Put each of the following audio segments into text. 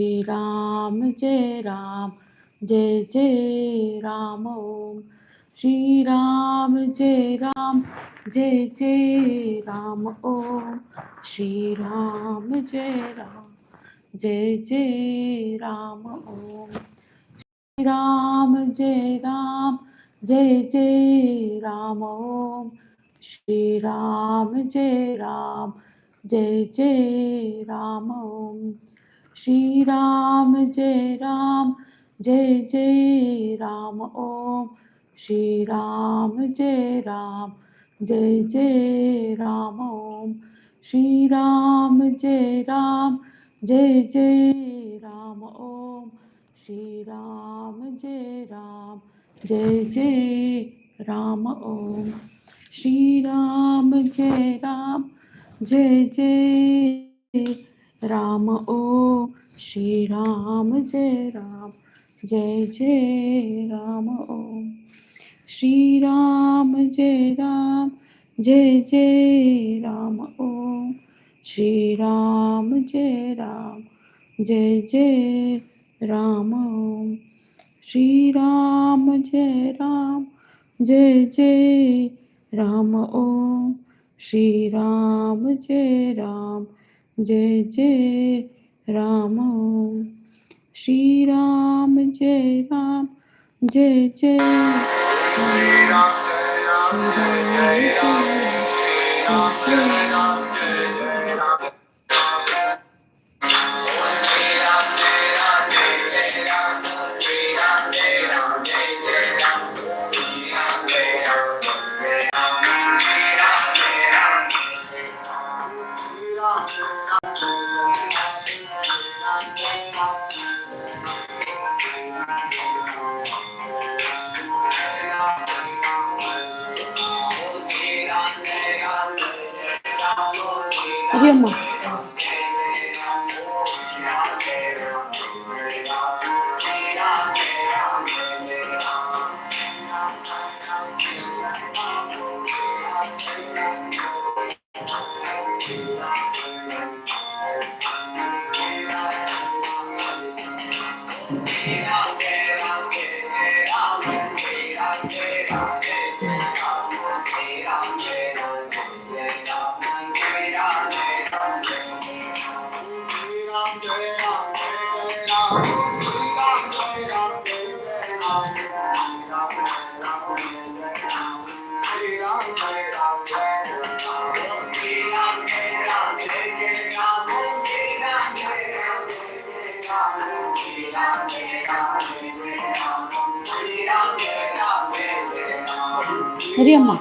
Ram, Jai Ram, Jai Jai Ram Om. Shri Ram, Jai Ram, Jai Jai Ram Om. Shri Ram, Jai Ram, Jai Jai Ram Om. Shri Ram, Jai Ram, Jai Jai Ram Om. Shri Ram, Jai Ram, Jai Jai Ram Om. Shri Ram, Jai Ram, Jai Jai Ram Om. Shri Ram, Jai Ram, Jai Jai Ram Om. Shri Ram, Jai Ram, Jai Jai Ram Om. Shri Ram, Jai Ram, Jai Jai Ram Om. Shri Ram, Jai Ram, Jai Jai Ram Om. Shri Ram, Jai Ram, Jai Jai Ram Om. Shri Ram, Jai Ram, Jai Jai Ram Om. Shri Ram, Jai Ram, Jai Jai Ram Om. Shri Ram, Jai Ram, Jai Jai Ram Om. Shri Ram, Jai Ram, Jai Jai Ram Om. Shri Ram, Jai Ram, Jai Jai Ram. Shri Ram, Jai Ram, Jai Jai Ram. Hare Amma. Hare Amma.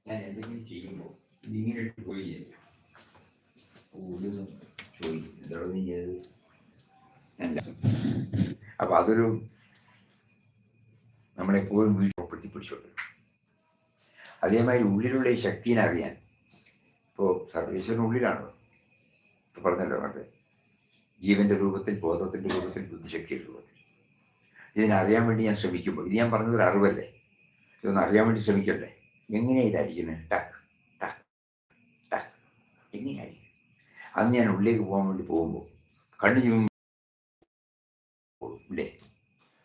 ഞാൻ എന്തെങ്കിലും ചെയ്യുമ്പോൾ ഇങ്ങനെ പോയി ചോദിക്കും എന്തോടെ നീ ചെയ്തത്. അപ്പൊ അതൊരു നമ്മളെപ്പോഴും വീട്ടിൽ പിടിച്ചോണ്ട് അതേമാതിരി ഉള്ളിലുള്ള ഈ ശക്തിനെ അറിയാൻ ഇപ്പോൾ സർവീസിനുള്ളിലാണല്ലോ ഇപ്പൊ പറഞ്ഞല്ലോ മറ്റേ ജീവന്റെ രൂപത്തിൽ, ബോധത്തിന്റെ രൂപത്തിൽ, ബുദ്ധിശക്തിയുടെ രൂപത്തിൽ. ഇതിനറിയാൻ വേണ്ടി ഞാൻ ശ്രമിക്കുമ്പോൾ, ഇത് ഞാൻ പറഞ്ഞതൊരു അറിവല്ലേ, ഇതൊന്ന് അറിയാൻ വേണ്ടി ശ്രമിക്കട്ടെ. എങ്ങനെയാണ് ഇതടിക്കുന്നത്? ടക്ക് ടക്ക് ടക്ക്, എങ്ങനെയായിരിക്കും? അന്ന് ഞാൻ ഉള്ളിലേക്ക് പോകാൻ വേണ്ടി പോകുമ്പോൾ കണ്ണു ചെയ്യുമ്പോഴേ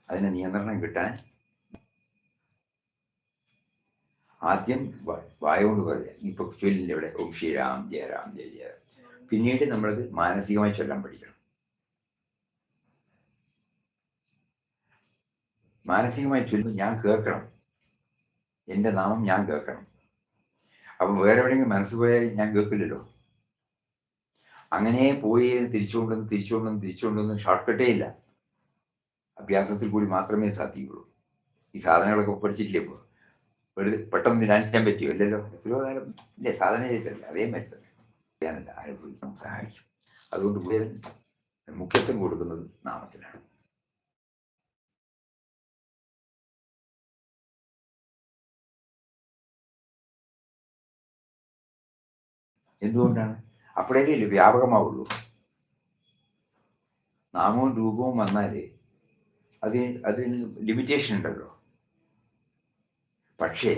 അതിന് നിയന്ത്രണം കിട്ടാൻ ആദ്യം വായോണ്ട് പറയാം. ഇപ്പൊ ചൊല്ലിൻ്റെ ഇവിടെ ഓം ശ്രീരാം ജയ രാം ജയ ജയ. പിന്നീട് നമ്മളത് മാനസികമായി ചൊല്ലാൻ പഠിക്കണം. മാനസികമായി ചൊല്ലുമ്പോൾ ഞാൻ കേൾക്കണം, എൻ്റെ നാമം ഞാൻ കേൾക്കണം. അപ്പം വേറെ എവിടെയെങ്കിലും മനസ്സ് പോയാൽ ഞാൻ കേൾക്കില്ലല്ലോ. അങ്ങനെ പോയി തിരിച്ചുകൊണ്ടൊന്നും ഷോർട്ട് കട്ടേ ഇല്ല. അഭ്യാസത്തിൽ കൂടി മാത്രമേ സാധിക്കുള്ളൂ. ഈ സാധനങ്ങളൊക്കെ പഠിച്ചിട്ടില്ലേ? ഇപ്പോൾ പെട്ടെന്ന് ഡാൻസ് ചെയ്യാൻ പറ്റിയോ? ഇല്ലല്ലോ. എത്രയോ കാലം ഇല്ലേ സാധന ചെയ്തിട്ടല്ലേ? അതേ മെച്ചം ചെയ്യാനല്ല അനുഭവിക്കാൻ സഹായിക്കും. അതുകൊണ്ട് മുഖ്യത്വം കൊടുക്കുന്നത് നാമത്തിനാണ്. എന്തുകൊണ്ടാണ്? അപ്പോഴേക്കല്ലേ വ്യാപകമാവുള്ളൂ. നാമവും രൂപവും വന്നാൽ അതിന് ലിമിറ്റേഷൻ ഉണ്ടല്ലോ. പക്ഷേ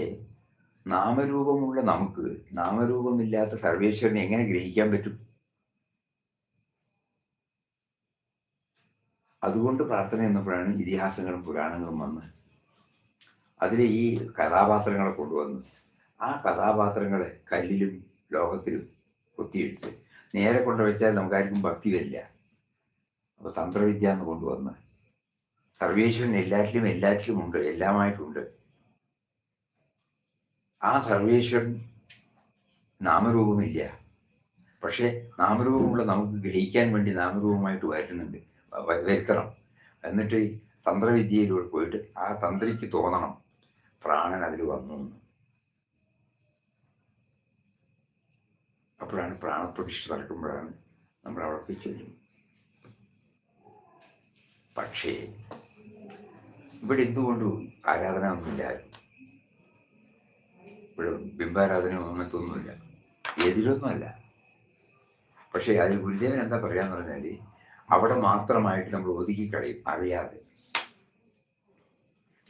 നാമരൂപമുള്ള നമുക്ക് നാമരൂപമില്ലാത്ത സർവേശ്വരനെ എങ്ങനെ ഗ്രഹിക്കാൻ പറ്റും? അതുകൊണ്ട് പ്രാർത്ഥന എന്നപ്പോഴാണ് ഇതിഹാസങ്ങളും പുരാണങ്ങളും വന്ന് അതിൽ ഈ കഥാപാത്രങ്ങളെ കൊണ്ടുവന്ന് ആ കഥാപാത്രങ്ങളെ കല്ലിലും ലോകത്തിലും കുത്തിയെടുത്ത് നേരെ കൊണ്ടുവച്ചാൽ നമുക്കാർക്കും ഭക്തി വരില്ല. അപ്പോൾ തന്ത്രവിദ്യ എന്ന് കൊണ്ടുവന്ന് സർവേശ്വരൻ എല്ലാറ്റിലും ഉണ്ട്, എല്ലാമായിട്ടുണ്ട്. ആ സർവേശ്വരൻ നാമരൂപമില്ല. പക്ഷെ നാമരൂപമുള്ള നമുക്ക് ഗ്രഹിക്കാൻ വേണ്ടി നാമരൂപമായിട്ട് വരുത്തണം. എന്നിട്ട് തന്ത്രവിദ്യയിലൂടെ പോയിട്ട് ആ തന്ത്രിക്ക് തോന്നണം പ്രാണൻ അതിൽ വന്നു. അപ്പോഴാണ് പ്രാണപ്രതിഷ്ഠ നടക്കുമ്പോഴാണ് നമ്മൾ അവിടെ ചൊല്ലും. പക്ഷേ ഇവിടെ എന്തുകൊണ്ട് ആരാധന ഒന്നുമില്ല? ഇവിടെ ബിംബാരാധന അങ്ങനത്തൊന്നുമില്ല, എതിരൊന്നുമല്ല. പക്ഷേ അതിൽ ഗുരുദേവൻ എന്താ പറയാന്ന് പറഞ്ഞാൽ അവിടെ മാത്രമായിട്ട് നമ്മൾ ഒതുക്കി കളയും അറിയാതെ.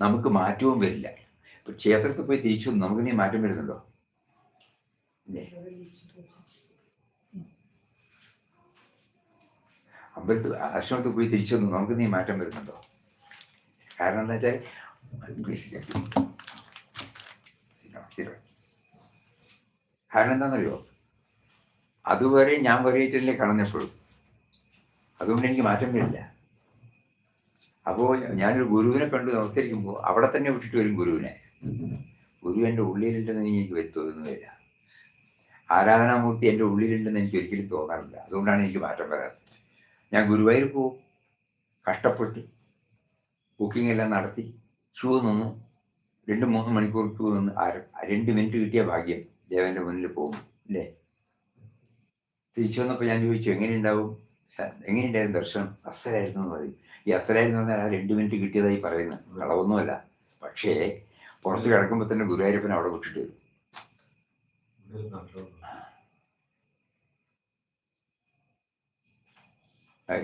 നമുക്ക് മാറ്റവും വരില്ല. ഇപ്പൊ ക്ഷേത്രത്തിൽ പോയി തിരിച്ചു നമുക്ക് നീ മാറ്റം വരുന്നുണ്ടോ? അമ്പലത്തിൽ ആശ്രമത്തിൽ പോയി തിരിച്ചു വന്നു നമുക്ക് നീ മാറ്റം വരുന്നുണ്ടോ? കാരണം എന്താ വെച്ചാൽ കാരണം എന്താണെന്നറിയോ? അതുവരെ ഞാൻ വരെയിട്ടല്ലേ കാണുന്നപ്പോഴും, അതുകൊണ്ട് എനിക്ക് മാറ്റം വരില്ല. അപ്പോൾ ഞാനൊരു ഗുരുവിനെ കണ്ട് നമസ്കരിക്കുമ്പോൾ അവിടെ തന്നെ വിട്ടിട്ട് വരും ഗുരുവിനെ. ഗുരു എൻ്റെ ഉള്ളിലുണ്ടെന്ന് എനിക്ക് തോന്നുന്നില്ല. ആരാധനാമൂർത്തി എൻ്റെ ഉള്ളിലുണ്ടെന്ന് എനിക്ക് ഒരിക്കലും തോന്നാറില്ല. അതുകൊണ്ടാണ് എനിക്ക് മാറ്റം വരാത്തത്. ഞാൻ ഗുരുവായൂർ പോകും, കഷ്ടപ്പെട്ട് ബുക്കിംഗ് എല്ലാം നടത്തി ക്യൂ നിന്ന് 2-3 മണിക്കൂർ ക്യൂ നിന്ന് 2 മിനിറ്റ് കിട്ടിയ ഭാഗ്യം ദേവൻ്റെ മുന്നിൽ പോകും അല്ലേ. തിരിച്ചു വന്നപ്പോൾ ഞാൻ ചോദിച്ചു എങ്ങനെയുണ്ടായിരുന്നു ദർശനം? അസലായിരുന്നു എന്ന് പറയും. ഈ അസലായിരുന്നു പറഞ്ഞാൽ ആ 2 മിനിറ്റ് കിട്ടിയതായി പറയുന്നത് കളവൊന്നുമല്ല. പക്ഷേ പുറത്ത് കിടക്കുമ്പോൾ തന്നെ ഗുരുവായൂരപ്പൻ അവിടെ വിട്ടിട്ട് വരും.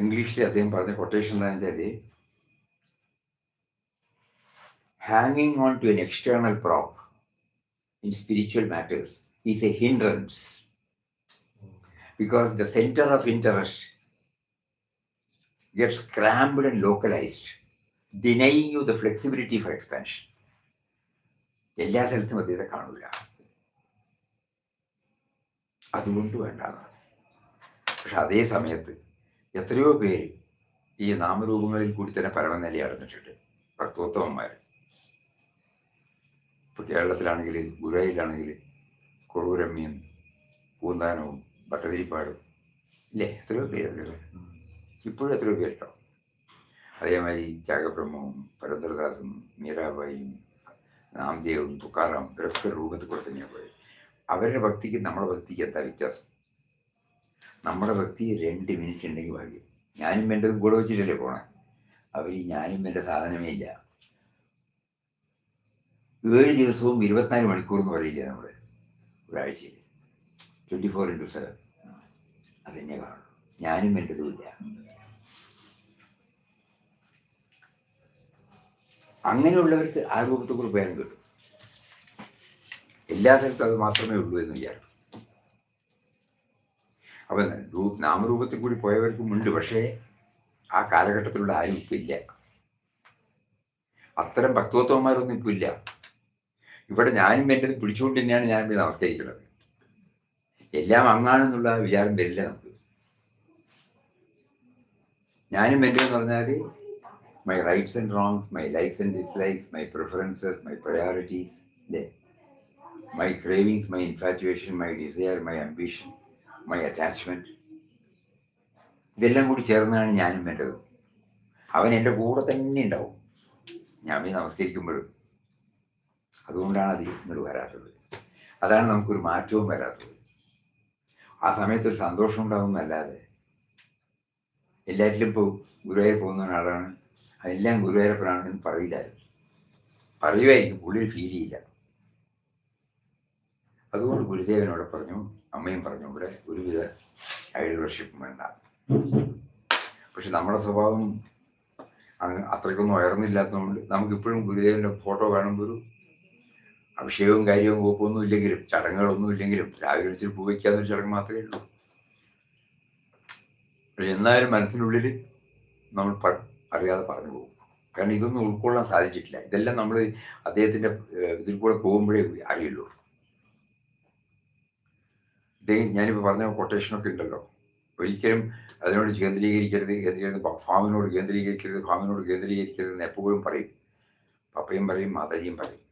ഇംഗ്ലീഷിൽ അദ്ദേഹം പറഞ്ഞ കൊട്ടേഷൻ എന്താണെന്ന് വെച്ചാൽ, hanging on to an external prop in spiritual matters is a hindrance because the center of interest gets cramped and localized, denying you the flexibility for expansion. എല്ലാ സ്ഥലത്തും അദ്ദേഹത്തെ കാണൂല. അതുകൊണ്ട് വേണ്ടാണ്. പക്ഷെ അതേ സമയത്ത് എത്രയോ പേര് ഈ നാമരൂപങ്ങളിൽ കൂടി തന്നെ പരമനില അടഞ്ഞിട്ടുണ്ട്, ഭക്തോത്തമന്മാർ. ഇപ്പോൾ കേരളത്തിലാണെങ്കിൽ ഗുരുവായൂരിലാണെങ്കിൽ കുറൂരമ്മിയും പൂന്താനവും ഭട്ടതിരിപ്പാടും ഇല്ലേ, എത്രയോ പേരല്ലേ, ഇപ്പോഴും എത്രയോ പേരുണ്ടാവും. അതേമാതിരി ത്യാഗബ്രഹ്മവും പരന്തരദാസും മീരാബായിയും നാംദേവും തുക്കാറാം ഇവരൊക്കെ രൂപത്തിൽ കൂടെ തന്നെയാണ് പോയത്. അവരുടെ ഭക്തിക്ക് നമ്മുടെ ഭക്തിക്ക് എന്താ വ്യത്യാസം? നമ്മുടെ ഭക്തി 2 മിനിറ്റ് ഉണ്ടെങ്കിൽ ഭാഗ്യം. ഞാനും എൻ്റെ കൂടെ വെച്ചിട്ടല്ലേ പോണേ. അവർ ഈ ഞാനും എൻ്റെ സാധനമേ ഇല്ല. 7 ദിവസവും 24 മണിക്കൂർ എന്ന് പറയില്ലേ നമ്മൾ ഒരാഴ്ചയിൽ, 24/7 അതെന്നെ കാണും. ഞാനും എൻ്റെതും ഇല്ല. അങ്ങനെയുള്ളവർക്ക് ആ രൂപത്തെക്കുറിച്ച് പേരം കിട്ടും. എല്ലാ സ്ഥലത്തും അത് മാത്രമേ ഉള്ളൂ എന്ന് വിചാരിക്കും. അപ്പം നാമരൂപത്തിൽ കൂടി പോയവർക്കും ഉണ്ട്. പക്ഷേ ആ കാലഘട്ടത്തിലുള്ള ആരും ഇപ്പം ഇല്ല. അത്തരം ഭക്തോത്തമന്മാരൊന്നും ഇപ്പം ഇല്ല. ഇവിടെ ഞാനും എൻ്റെ പിടിച്ചുകൊണ്ട് തന്നെയാണ് ഞാൻ നമസ്കരിക്കുന്നത്. എല്ലാം അങ്ങാണെന്നുള്ള വിചാരം വരില്ല നമുക്ക്. ഞാനും എൻ്റെ എന്ന് പറഞ്ഞാൽ my rights and wrongs, my likes and dislikes, my preferences, my priorities, അല്ലേ, my cravings, my infatuation, my desire, my ambition, my attachment, ഇതെല്ലാം കൂടി ചേർന്നാണ് ഞാനും വേണ്ടത്. അവൻ എൻ്റെ കൂടെ തന്നെ ഉണ്ടാവും ഞാൻ നമസ്കരിക്കുമ്പോഴും. അതുകൊണ്ടാണ് അത് ഇങ്ങോട്ട് വരാത്തത്. അതാണ് നമുക്കൊരു മാറ്റവും വരാത്തത്. ആ സമയത്തൊരു സന്തോഷം ഉണ്ടാകുന്നല്ലാതെ എല്ലാറ്റിലും ഇപ്പോൾ ഗുരുവായൂർ പോകുന്ന ഒരാളാണ്, അതെല്ലാം ഗുരുവായൂരപ്പനാണ് എന്ന് പറയില്ലായിരുന്നു. പറയുമായിരിക്കും, ഉള്ളിൽ ഫീൽ ചെയ്യില്ല. അതുകൊണ്ട് ഗുരുദേവനോട് പറഞ്ഞു, അമ്മയും പറഞ്ഞു, ഇവിടെ ഒരുവിധ ഐഡൽ വർഷിപ്പും വേണ്ട. പക്ഷെ നമ്മുടെ സ്വഭാവം അത്രയ്ക്കൊന്നും ഉയർന്നില്ലാത്തതുകൊണ്ട് നമുക്കിപ്പോഴും ഗുരുദേവൻ്റെ ഫോട്ടോ കാണുമ്പോൾ ഒരു അഭിഷേകവും കാര്യവും കോപ്പൊന്നും ഇല്ലെങ്കിലും, ചടങ്ങുകളൊന്നും ഇല്ലെങ്കിലും, രാവിലെ വെച്ചിട്ട് പൂ വയ്ക്കാന്നൊരു ചടങ്ങ് മാത്രമേ ഉള്ളൂ. പക്ഷെ എന്നാലും മനസ്സിനുള്ളിൽ നമ്മൾ അറിയാതെ പറഞ്ഞു പോകും. കാരണം ഇതൊന്നും ഉൾക്കൊള്ളാൻ സാധിച്ചിട്ടില്ല. ഇതെല്ലാം നമ്മൾ അദ്ദേഹത്തിൻ്റെ ഇതിൽ കൂടെ പോകുമ്പോഴേ അറിയുള്ളൂ. ഞാനിപ്പോൾ പറഞ്ഞ കൊട്ടേഷനൊക്കെ ഉണ്ടല്ലോ, ഒരിക്കലും അതിനോട് കേന്ദ്രീകരിക്കരുത്, ഫാമിനോട് കേന്ദ്രീകരിക്കരുത് എന്ന് എപ്പോഴും പറയും. പപ്പയും പറയും, മാതാജിയും പറയും.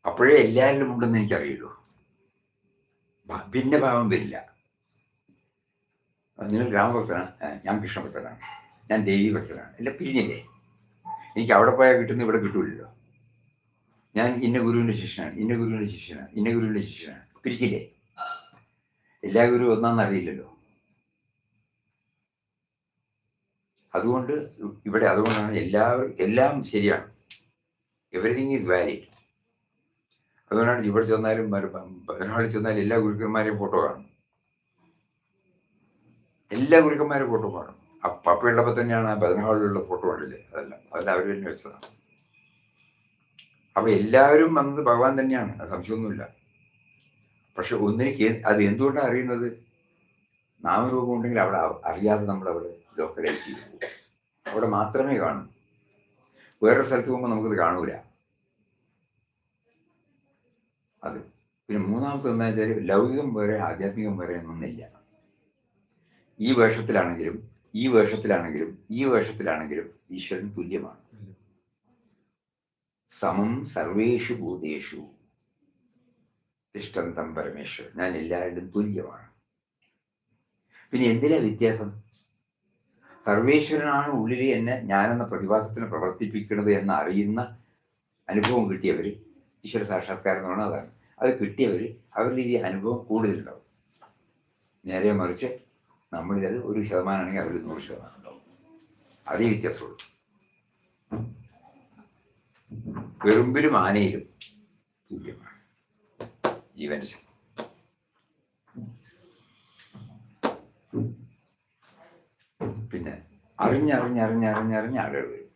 അപ്പോഴേ എല്ലാവരിലും ഉണ്ടെന്ന് എനിക്കറിയുള്ളൂ. ഭിന്നഭാവം വരില്ല. നിങ്ങൾ രാമഭക്തനാണ്, ഞാൻ കൃഷ്ണഭക്തനാണ്, ഞാൻ ദേവി ഭക്തനാണ്, എല്ലാം പിരിഞ്ഞില്ലേ. എനിക്ക് അവിടെ പോയാൽ കിട്ടുന്ന ഇവിടെ കിട്ടൂലല്ലോ. ഞാൻ ഇന്ന ഗുരുവിൻ്റെ ശിഷ്യനാണ്, ഇന്ന ഗുരുവിൻ്റെ ശിഷ്യനാണ്, ഇന്ന ഗുരുവിൻ്റെ ശിഷ്യനാണ്, പിരിച്ചില്ലേ. എല്ലാ ഗുരുവും ഒന്നാന്ന് അറിയില്ലല്ലോ. അതുകൊണ്ട് ഇവിടെ അതുകൊണ്ടാണ് എല്ലാം ശരിയാണ്, എവറിഥിങ് ഈസ് വാലിഡ്. അതുകൊണ്ടാണ് ഇവിടെ ചെന്നാലും ബംഗാളിൽ ചെന്നാലും എല്ലാ ഗുരുക്കന്മാരെയും ഫോട്ടോ കാണും, എല്ലാ ഗുരുക്കന്മാരെയും ഫോട്ടോ കാണും. ആ പപ്പയുള്ളപ്പോൾ തന്നെയാണ് ആ ബദനഹാളിലുള്ള ഫോട്ടോ കണ്ടില്ലേ, അതെല്ലാം അവർ തന്നെ വെച്ചതാണ്. അപ്പോൾ എല്ലാവരും വന്നത് ഭഗവാൻ തന്നെയാണ്, അത് സംശയമൊന്നുമില്ല. പക്ഷെ അത് എന്തുകൊണ്ടാണ് അറിയുന്നത്? നാമരൂപം ഉണ്ടെങ്കിൽ അവിടെ അറിയാതെ നമ്മളവിടെ ലോക്കലൈസ് ചെയ്തു, അവിടെ മാത്രമേ കാണൂ. വേറൊരു സ്ഥലത്ത് പോകുമ്പോൾ നമുക്കത് കാണൂല. അത് പിന്നെ മൂന്നാമത്തെ എന്താ വെച്ചാൽ ലൗകികം വേറെ ആധ്യാത്മികം വേറെ എന്നൊന്നില്ല. ഈ വേഷത്തിലാണെങ്കിലും ഈ വേഷത്തിലാണെങ്കിലും ഈശ്വരൻ തുല്യമാണ്. സമം സർവേഷു ഭൂതേഷു തിഷ്ഠന്തം പരമേശ്വരൻ. ഞാൻ എല്ലാവരിലും തുല്യമാണ്. പിന്നെ എന്തിനാ വ്യത്യാസം? സർവേശ്വരനാണ് ഉള്ളിൽ എന്നെ ഞാനെന്ന പ്രതിഭാസത്തിന് പ്രവർത്തിപ്പിക്കുന്നത് എന്ന് അറിയുന്ന അനുഭവം കിട്ടിയവർ, ഈശ്വര സാക്ഷാത്കാരം എന്ന് പറഞ്ഞാൽ അതാണ്. അത് കിട്ടിയവർ അവരുടെ ഈ അനുഭവം കൂടുതലുണ്ടാവും. നേരെ മറിച്ച് നമ്മളിത് 1% ആണെങ്കിൽ അവർ 100% ഉണ്ടാവും. അതേ വ്യത്യാസമുള്ളൂ. വെറുമ്പിലും ആനയിലും തുല്യമാണ് ജീവന്റെ ശക്തി. പിന്നെ അറിഞ്ഞറിഞ്ഞറിഞ്ഞറിഞ്ഞറിഞ്ഞ് ആളുകൾ വരും.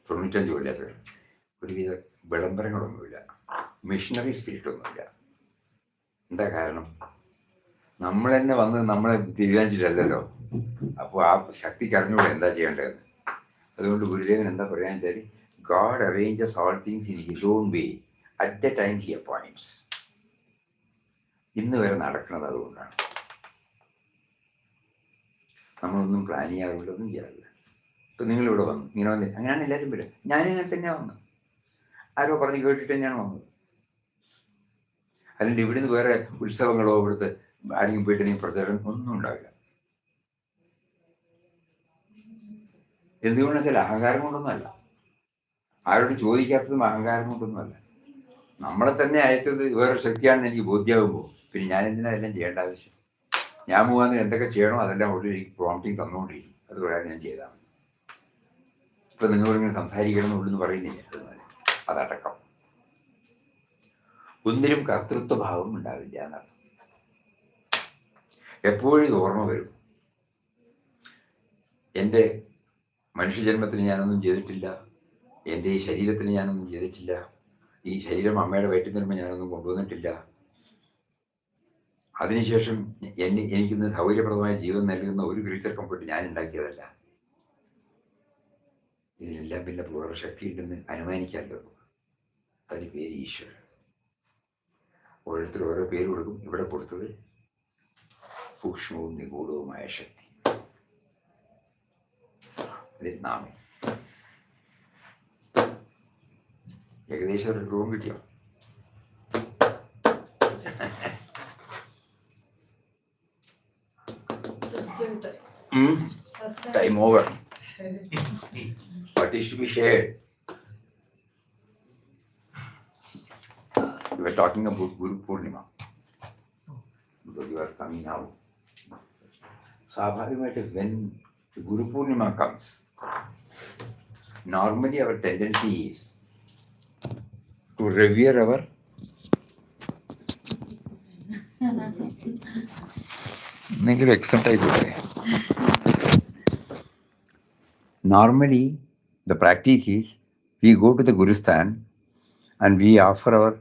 95 കൊല്ലാത്തവർ. ഒരുവിധ വിളംബരങ്ങളൊന്നുമില്ല, മിഷണറി സ്പിരിറ്റ് ഒന്നുമില്ല. എന്താ കാരണം? നമ്മൾ തന്നെ വന്ന് നമ്മളെ തീരുമാനിച്ചിട്ടല്ലല്ലോ. അപ്പോൾ ആ ശക്തിക്ക് അറിഞ്ഞുകൂടെ എന്താ ചെയ്യേണ്ടതെന്ന്. അതുകൊണ്ട് ഗുരുദേവൻ എന്താ പറയാന്ന് വെച്ചാൽ, God arranges all things in his own way at the time he appoints. ഇന്ന് വരെ നടക്കുന്നത് അതുകൊണ്ടാണ്. നമ്മളൊന്നും പ്ലാൻ ചെയ്യാറില്ല, ഒന്നും ചെയ്യാറില്ല. ഇപ്പം നിങ്ങളിവിടെ വന്നു, ഇങ്ങനെ വന്നില്ല, അങ്ങനെയാണ് എല്ലാവരും വരിക. ഞാനിങ്ങനെ തന്നെയാണ് വന്നത്. ആരോ പറഞ്ഞ് കേട്ടിട്ട് തന്നെയാണ് വന്നത്. അല്ലെങ്കിൽ ഇവിടുന്ന് വേറെ ഉത്സവങ്ങളോ ഇവിടുത്തെ ആരെങ്കിലും പോയിട്ട് നീ പ്രചരണം ഒന്നും ഉണ്ടാവില്ല. എന്തുകൊണ്ടെങ്കിൽ അഹങ്കാരം കൊണ്ടൊന്നുമല്ല, ആരോട് ചോദിക്കാത്തതും അഹങ്കാരം കൊണ്ടൊന്നുമല്ല. നമ്മളെ തന്നെ അയച്ചത് വേറൊരു ശക്തിയാണെന്ന് എനിക്ക് ബോധ്യമാകുമ്പോൾ പിന്നെ ഞാൻ എന്തിനാ എല്ലാം ചെയ്യേണ്ട ആവശ്യം? ഞാൻ പോകാൻ എന്തൊക്കെ ചെയ്യണോ അതെല്ലാം ഉള്ളിൽ പ്രോംപ്റ്റിങ് തന്നുകൊണ്ടിരിക്കും. അത് പ്രകാരം ഞാൻ ചെയ്താൽ മതി. ഇപ്പം നിങ്ങളിങ്ങനെ സംസാരിക്കണമെന്ന് ഉള്ളെന്ന് പറയുന്നില്ല, അതടക്കം. ഒന്നിലും കർത്തൃത്വഭാവം ഉണ്ടാവില്ല എന്നർത്ഥം. എപ്പോഴും ഇത് ഓർമ്മ വരും. എൻ്റെ മനുഷ്യജന്മത്തിന് ഞാനൊന്നും ചെയ്തിട്ടില്ല, എൻ്റെ ഈ ശരീരത്തിന് ഞാനൊന്നും ചെയ്തിട്ടില്ല, ഈ ശരീരം അമ്മയുടെ വയറ്റിൽ നിന്നുമ്പോൾ ഞാനൊന്നും കൊണ്ടുവന്നിട്ടില്ല, അതിനുശേഷം എനിക്കിന്ന് സൗകര്യപ്രദമായ ജീവൻ നൽകുന്ന ഒരു ക്രീച്ചർ കംഫർട്ട് ഞാൻ ഉണ്ടാക്കിയതല്ല. ഇതിനെല്ലാം പിന്നെ പൂർണ്ണ ശക്തി ഉണ്ടെന്ന് അനുമാനിക്കാമല്ലോ. അതിന് പേര് ഈശ്വരൻ. ഓരോരുത്തർ ഓരോ പേര് കൊടുക്കും. ഇവിടെ കൊടുത്തത് സൂക്ഷ്മവും നിഗൂഢവുമായ ശക്തി. അതിൽ നാമം. ഏകദേശം ഒരു റൂം കിട്ടിയോ? Time over. What is to be shared? We were talking about Guru Purnima because you are coming now. Swabhavikamayയിട്ട് when Guru Purnima comes, normally our tendency is to revere our എന്തെങ്കിലും എക്സെപ്റ്റ് ആയിക്കോട്ടെ. Normally, the practice is we go to the Guru Sthan and we offer our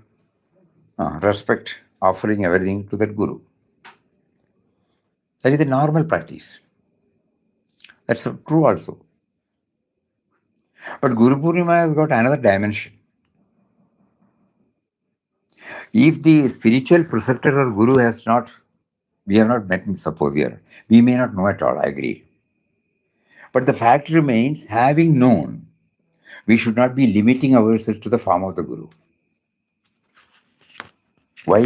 respect, offering everything to that Guru. That is the normal practice. That's true also. But Guru Purnima has got another dimension. If the spiritual preceptor or Guru we have not met, suppose we may not know at all, I agree. But the fact remains, having known, we should not be limiting ourselves to the form of the Guru. Why?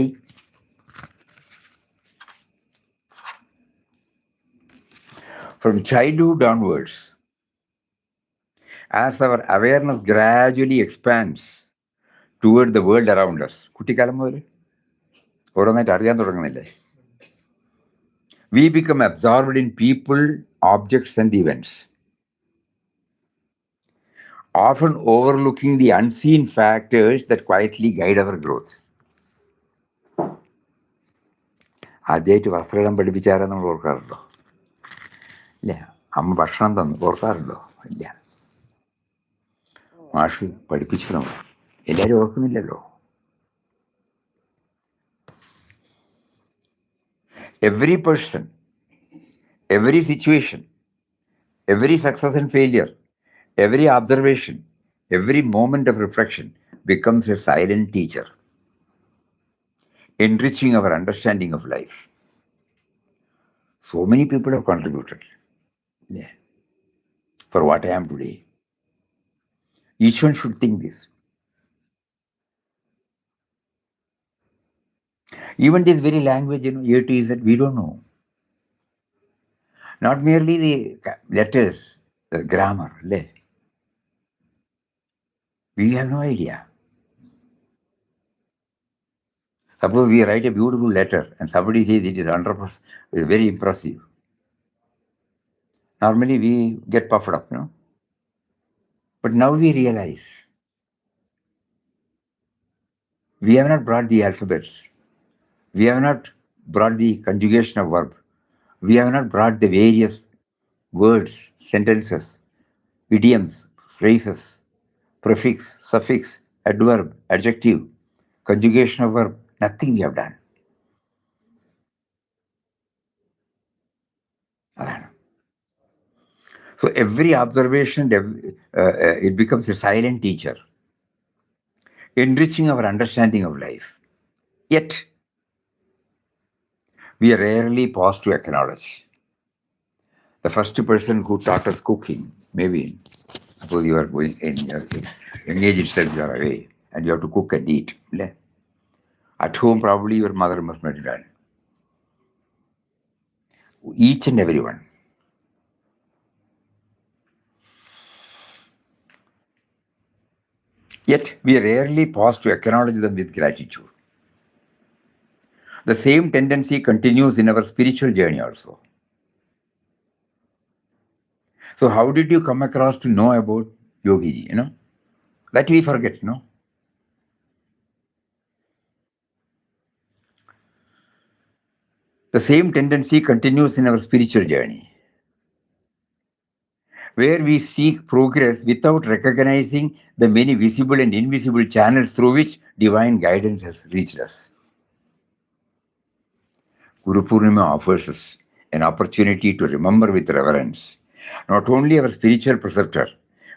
From childhood onwards, as our awareness gradually expands toward the world around us, കുട്ടിക്കാലം മുതൽ ഓരോന്നായിട്ട് അറിയാൻ തുടങ്ങുന്നില്ലേ, we become absorbed in people, objects and events, often overlooking the unseen factors that quietly guide our growth. ആദ്യമായിട്ട് വസ്ത്രം പഠിപ്പിച്ചാരെ നമ്മൾ ഓർക്കാറുണ്ടോ? ഇല്ല. അമ്മ ഭക്ഷണം തന്നു ഓർക്കാറുണ്ടോ? ഇല്ല. മാഷ് പഠിപ്പിച്ചു നമ്മൾ എല്ലാവരും ഓർക്കുന്നില്ലല്ലോ. Every person, every situation, every success and failure, every observation, every moment of reflection becomes a silent teacher, enriching our understanding of life. So many people have contributed. Yeah. For what I am today. Each one should think this. Even this very language, A to Z, we don't know. Not merely the letters, the grammar. We have no idea. Suppose we write a beautiful letter and somebody says it is 100%, very impressive. Normally we get puffed up. But now we realize we have not brought the alphabets. We have not brought the conjugation of verb. We have not brought the various words, sentences, idioms, phrases, prefix, suffix, adverb, adjective, conjugation of verb. Nothing we have done. So every observation, it becomes a silent teacher, enriching our understanding of life. Yet, we rarely pause to acknowledge. The first person who taught us cooking, maybe, suppose you are going in your engage itself, you are away, and you have to cook and eat. At home, probably your mother must have done. Each and every one. Yet, we rarely pause to acknowledge them with gratitude. The same tendency continues in our spiritual journey also. So how did you come across to know about Yogi Ji? That we forget, The same tendency continues in our spiritual journey, where we seek progress without recognizing the many visible and invisible channels through which divine guidance has reached us. Guru Purnima offers us an opportunity to remember with reverence not only our spiritual preceptor,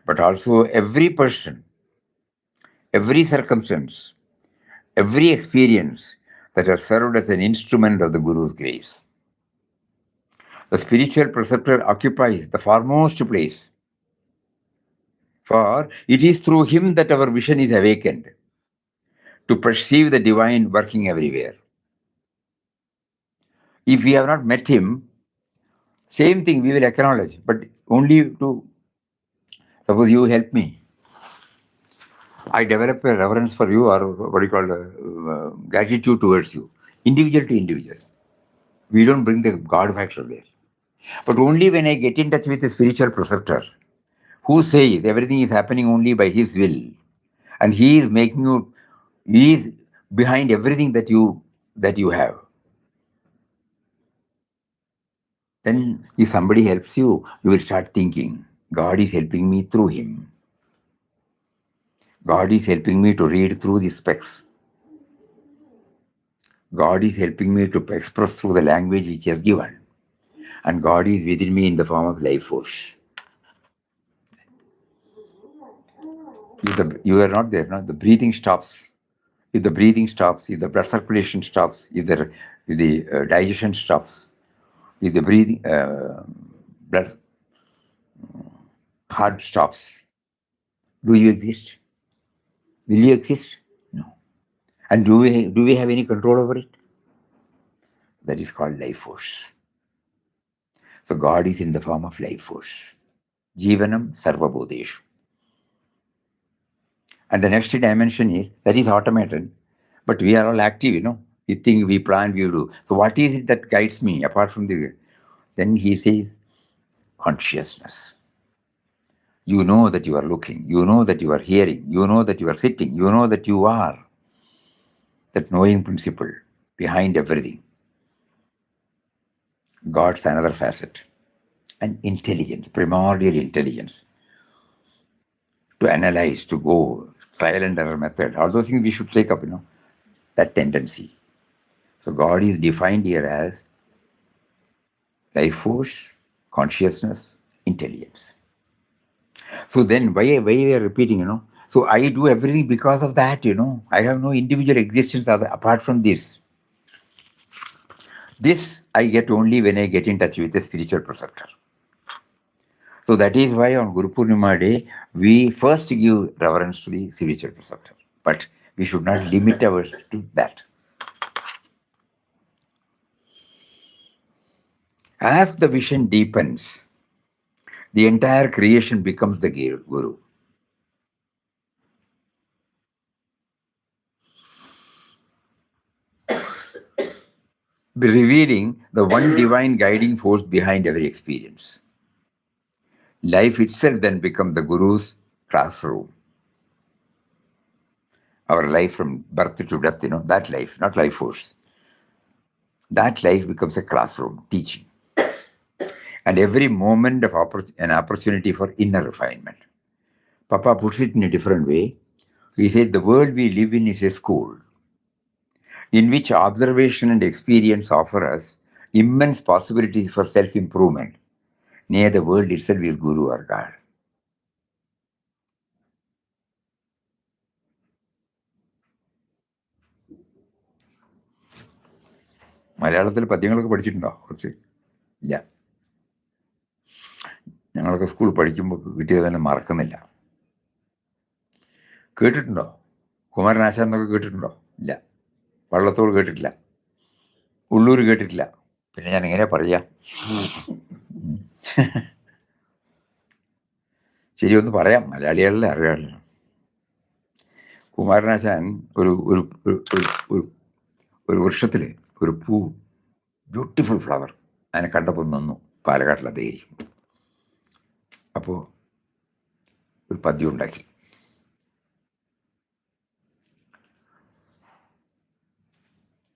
but also every person, every circumstance, every experience that has served as an instrument of the Guru's grace. The spiritual preceptor occupies the foremost place, for it is through him that our vision is awakened to perceive the divine working everywhere. If we have not met him, same thing we will acknowledge, but only to, suppose you help me, I develop a reverence for you, or what you call gratitude towards you, individual to individual. We don't bring the God factor there. But only when I get in touch with the spiritual preceptor, who says everything is happening only by his will, and he is making you, he is behind everything that you have. Then if somebody helps you, you will start thinking, God is helping me through him. God is helping me to read through the specs. God is helping me to express through the language which he has given. And God is within me in the form of life force. If you are not there, the breathing stops. If the breathing stops, if the blood circulation stops, if the digestion stops, if the breathing, blood, heart stops, do you exist? Will you exist? No. And do we have any control over it? That is called life force. So God is in the form of life force. Jivanam sarvabodeshu. And the next dimension is, that is automated, but we are all active, We think, we plan, we do. So what is it that guides me apart from then he says, consciousness. You know that you are looking, you know that you are hearing, you know that you are sitting, you know that you are. That knowing principle behind everything. God's another facet. And intelligence, primordial intelligence. To analyze, to go, trial and error method, all those things we should take up, that tendency. So God is defined here as life force, consciousness, intelligence. So then why we are repeating, So I do everything because of that, I have no individual existence apart from this. This I get only when I get in touch with the spiritual preceptor. So that is why on Guru Purnima Day, we first give reverence to the spiritual preceptor. But we should not limit ours to that. As the vision deepens, the entire creation becomes the Guru. Revealing the one divine guiding force behind every experience. Life itself then becomes the Guru's classroom. Our life from birth to death, that life, not life force. That life becomes a classroom, teaching. And every moment of an opportunity for inner refinement. Papa puts it in a different way. He said the world we live in is a school in which observation and experience offer us immense possibilities for self-improvement. Nay, the world itself is Guru or God. മലയാളത്തിൽ പദ്യങ്ങളൊക്കെ പഠിച്ചിട്ടുണ്ടോ? കുറച്ച് ഇല്ല. ഞങ്ങളൊക്കെ school പഠിക്കുമ്പോൾ കിട്ടിയത് തന്നെ മറക്കുന്നില്ല. കേട്ടിട്ടുണ്ടോ? കുമാരനാശാൻ എന്നൊക്കെ കേട്ടിട്ടുണ്ടോ? ഇല്ല. വള്ളത്തോൾ കേട്ടിട്ടില്ല. ഉള്ളൂർ കേട്ടിട്ടില്ല. പിന്നെ ഞാൻ എങ്ങനെ പറയാ? ശരി, ഒന്ന് പറയാം. മലയാളികളിലെ അറിയാമല്ലോ. കുമാരനാശാൻ ഒരു ഒരു ഒരു വൃക്ഷത്തിൽ ഒരു പൂ, ബ്യൂട്ടിഫുൾ ഫ്ലവർ, അതിനെ കണ്ടപ്പോൾ നിന്നു. പാലക്കാട്ടിലെ ദേരി. അപ്പോൾ ഒരു പദ്യം ഉണ്ടാക്കി.